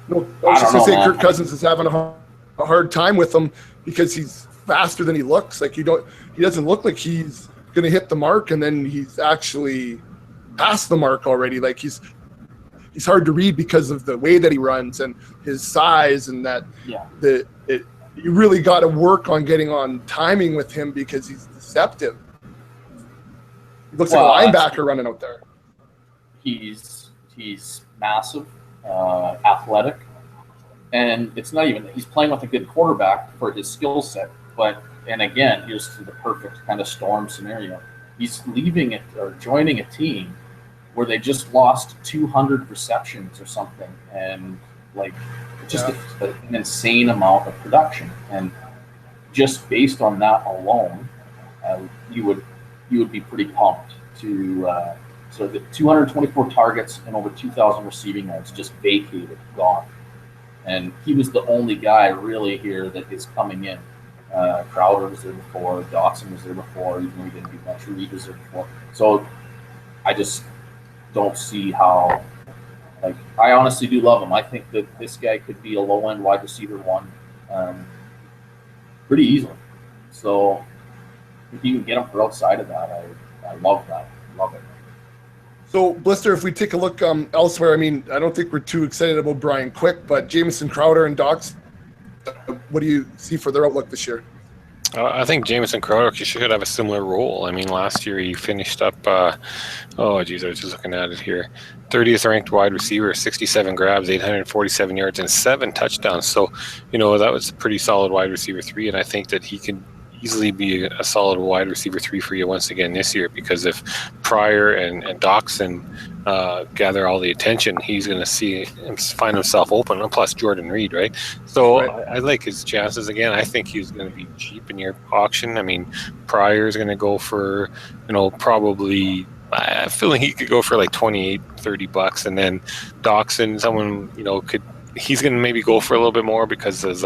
no, I was just gonna say Kirk Cousins is having a hard time with him because he's faster than he looks. Like he doesn't look like he's gonna hit the mark, and then he's actually past the mark already. Like he's hard to read because of the way that he runs and his size, and that you really got to work on getting on timing with him because he's deceptive. He looks like a linebacker running out there. He's massive, athletic, and it's not even he's playing with a good quarterback for his skill set. And again, here's the perfect kind of storm scenario. He's leaving it or joining a team where they just lost 200 receptions or something, and like just an insane amount of production. And just based on that alone, you would be pretty pumped to. So the 224 targets and over 2,000 receiving yards just vacated, gone. and he was the only guy really here that is coming in. Crowder was there before, Dawson was there before, even though he didn't do much. Reed was there before. So I just don't see how. Like, I honestly do love him. I think that this guy could be a low-end wide receiver one pretty easily. So if you can get him for outside of that, I love that. Love it. So, Blister, if we take a look elsewhere, I mean, I don't think we're too excited about Brian Quick, but Jamison Crowder and Docs, what do you see for their outlook this year? I think Jamison Crowder should have a similar role. I mean, last year he finished up, I was just looking at it here, 30th ranked wide receiver, 67 grabs, 847 yards, and 7 touchdowns. So, that was a pretty solid wide receiver 3, and I think that he can easily be a solid wide receiver 3 for you once again this year, because if Pryor and Doxson gather all the attention, he's going to find himself open, and plus Jordan Reed, right? So right. I like his chances again. I think he's going to be cheap in your auction. I mean, Pryor is going to go for, probably, I feel like he could go for like $28-30, and then Doxson, someone, he's going to maybe go for a little bit more because there's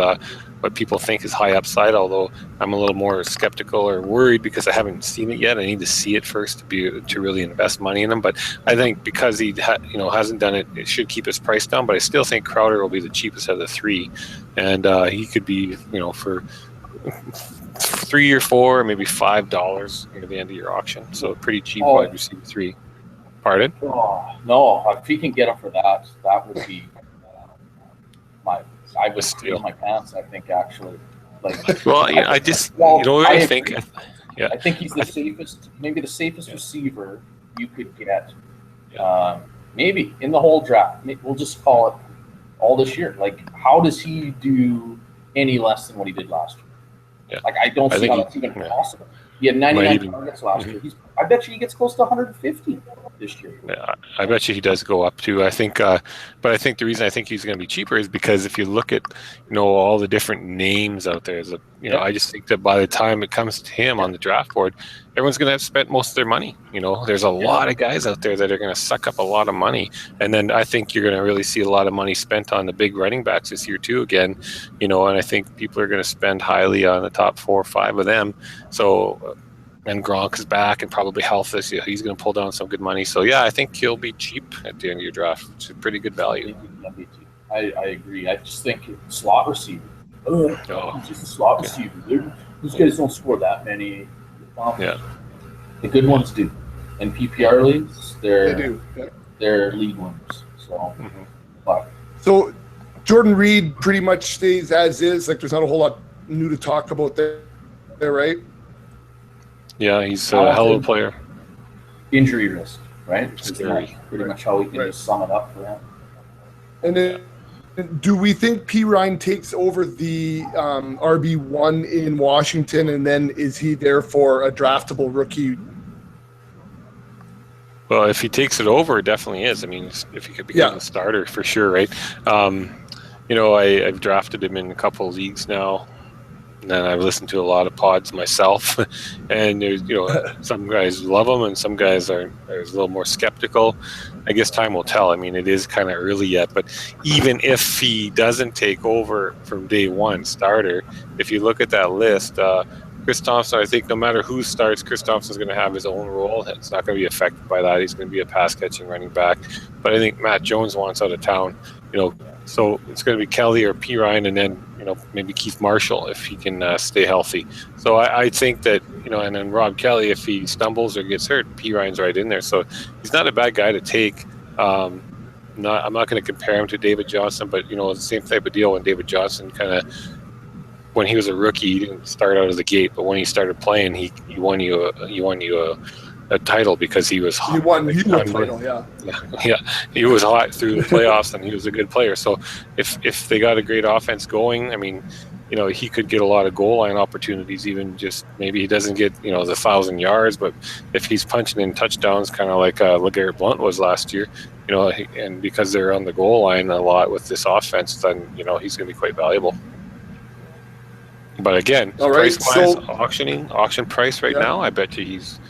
what people think is high upside, although I'm a little more skeptical or worried because I haven't seen it yet. I need to see it first to really invest money in him. But I think because he hasn't done it, it should keep his price down. But I still think Crowder will be the cheapest of the 3, and he could be for 3 or 4, maybe $5 near the end of your auction. So a pretty cheap wide receiver 3. Pardon? Oh, no, if he can get him for that, that would be I would steal my pants. I think actually, well, I think he's the safest, maybe the safest receiver you could get. Maybe in the whole draft. We'll just call it all this year. Like, how does he do any less than what he did last year? Yeah. Like, I don't see how that's even possible. He had 99 targets last year. I bet you he gets close to 150 this year. Yeah, I bet you he does go up too. I think, but I think the reason I think he's going to be cheaper is because if you look at all the different names out there, I just think that by the time it comes to him on the draft board, everyone's going to have spent most of their money. There's a lot of guys out there that are going to suck up a lot of money, and then I think you're going to really see a lot of money spent on the big running backs this year too. Again, and I think people are going to spend highly on the top 4 or 5 of them. So. And Gronk is back and probably healthy. So he's going to pull down some good money. So, yeah, I think he'll be cheap at the end of your draft. It's a pretty good value. I agree. I just think slot receiver. He's just a slot receiver. These guys don't score that many. Yeah. The good ones do. And PPR leagues, they do. Yeah. They're league winners. So, So Jordan Reed pretty much stays as is. Like, there's not a whole lot new to talk about there, right? Yeah, he's a hell of a player. Injury risk, right? Scary. Pretty much how we can just sum it up for him. And then, do we think P. Ryan takes over the RB1 in Washington, and then is he there for a draftable rookie? Well, if he takes it over, it definitely is. I mean, if he could become a starter, for sure, right? I've drafted him in a couple of leagues now. And I've listened to a lot of pods myself, and there's some guys love him and some guys are a little more skeptical. I guess time will tell. I mean, it is kind of early yet, but even if he doesn't take over from day one starter, if you look at that list, Chris Thompson, I think no matter who starts, Chris Thompson's going to have his own role. It's not going to be affected by that. He's going to be a pass-catching running back. But I think Matt Jones wants out of town, so it's going to be Kelly or P. Ryan, and then maybe Keith Marshall if he can stay healthy. So I think that and then Rob Kelly, if he stumbles or gets hurt, P. Ryan's right in there. So he's not a bad guy to take. I'm not going to compare him to David Johnson, but the same type of deal when David Johnson when he was a rookie, he didn't start out of the gate, but when he started playing, he won you a title because he was hot. He won title, yeah. He was hot through the playoffs, and he was a good player. So if they got a great offense going, I mean, he could get a lot of goal line opportunities. Even just maybe he doesn't get the 1,000 yards, but if he's punching in touchdowns, kind of like LeGarrette Blount was last year, and because they're on the goal line a lot with this offense, then he's going to be quite valuable. But again, price-wise, auction price now, I bet you he's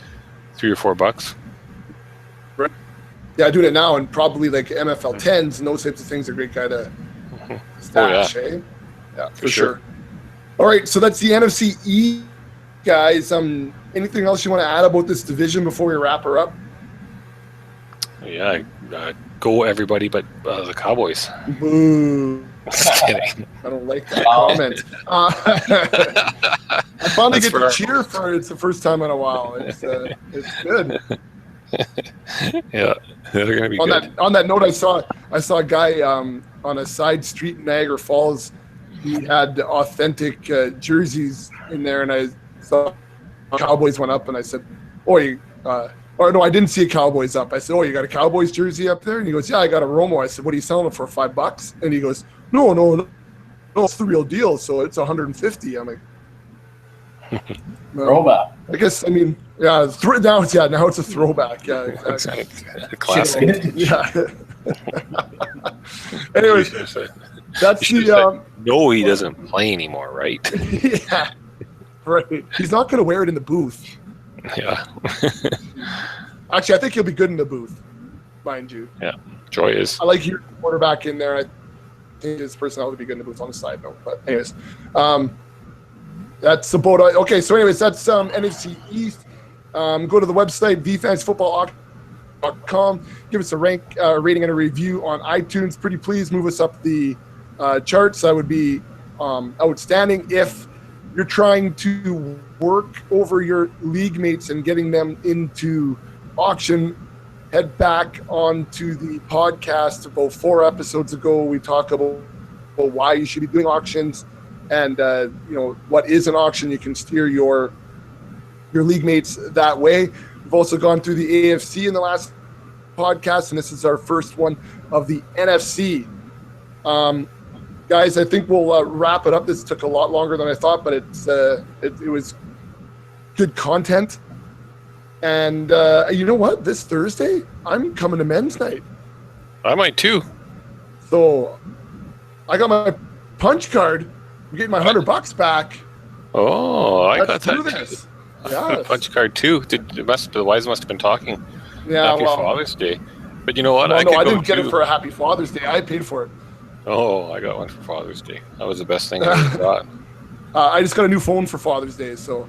$3 or $4. Right. Yeah, doing it now and probably like MFL 10s and those types of things. A great guy to stash, eh? Yeah, for sure. All right, so that's the NFC East, guys. Anything else you want to add about this division before we wrap her up? Yeah, go everybody but the Cowboys. Boo. Just kidding. I don't like that comment. I finally get to cheer for it. It's the first time in a while. It's good. Yeah, they're gonna be good. On that note, I saw a guy on a side street in Niagara Falls. He had authentic jerseys in there, and I saw Cowboys went up, and I said, "Oh, or no, I didn't see a Cowboys up." I said, "Oh, you got a Cowboys jersey up there?" And he goes, "Yeah, I got a Romo." I said, "What are you selling it for? $5?" And he goes, No, it's the real deal. So it's 150. I'm like, throwback. I guess. I mean, yeah. Now it's a throwback. Yeah, exactly. Classic. Yeah. Anyways, that's the. No, he doesn't play anymore, right? Yeah. Right. He's not going to wear it in the booth. Yeah. Actually, I think he'll be good in the booth, mind you. Yeah. Joy is. I like your quarterback in there. I think his personality would be good in the booth on the side note. But anyways, that's about it. Okay, so anyways, that's NFC East. Go to the website, vfantasyfootball.com. Give us a rating and a review on iTunes. Pretty please move us up the charts. That would be outstanding. If you're trying to work over your league mates and getting them into auction, head back onto the podcast. About 4 episodes ago, we talked about why you should be doing auctions and what is an auction. You can steer your league mates that way. We've also gone through the AFC in the last podcast, and this is our first one of the NFC. Guys, I think we'll wrap it up. This took a lot longer than I thought, but it was good content. And you know what? This Thursday, I'm coming to men's night. I might too. So I got my punch card. I'm getting my $100 back. Oh, I got that. This. Yeah, punch card too. The Wise must have been talking. Yeah, Happy Father's Day. But you know what? No, I didn't get it for a Happy Father's Day. I paid for it. Oh, I got one for Father's Day. That was the best thing I ever got. I just got a new phone for Father's Day, so.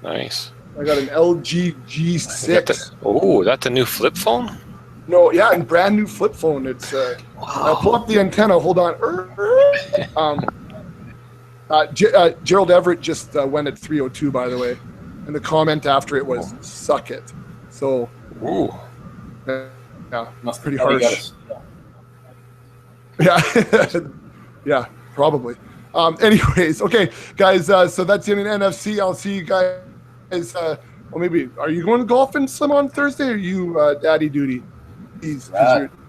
Nice. I got an LG G6. That's a new flip phone? No, yeah, and brand new flip phone. It's wow. I'll pull up the antenna. Hold on. Gerald Everett just went at 302, by the way, and the comment after it was "suck it." So, yeah, that's pretty harsh. Yeah, yeah, probably. Anyways, okay, guys. So that's in an NFC. I'll see you guys. Well, maybe are you going golfing, Slim, on Thursday? Or are you daddy duty? You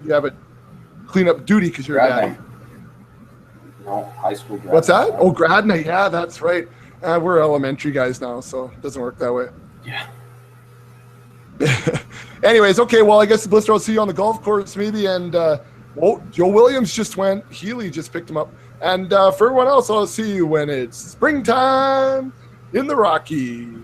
have a clean up duty because you're a daddy. Night. No, high school grad. What's that? Oh, grad night. Yeah, that's right. We're elementary guys now, so it doesn't work that way. Yeah. Anyways, okay. Well, I guess Blister, I'll see you on the golf course maybe. And Joe Williams just went. Healy just picked him up. And for everyone else, I'll see you when it's springtime in the Rockies.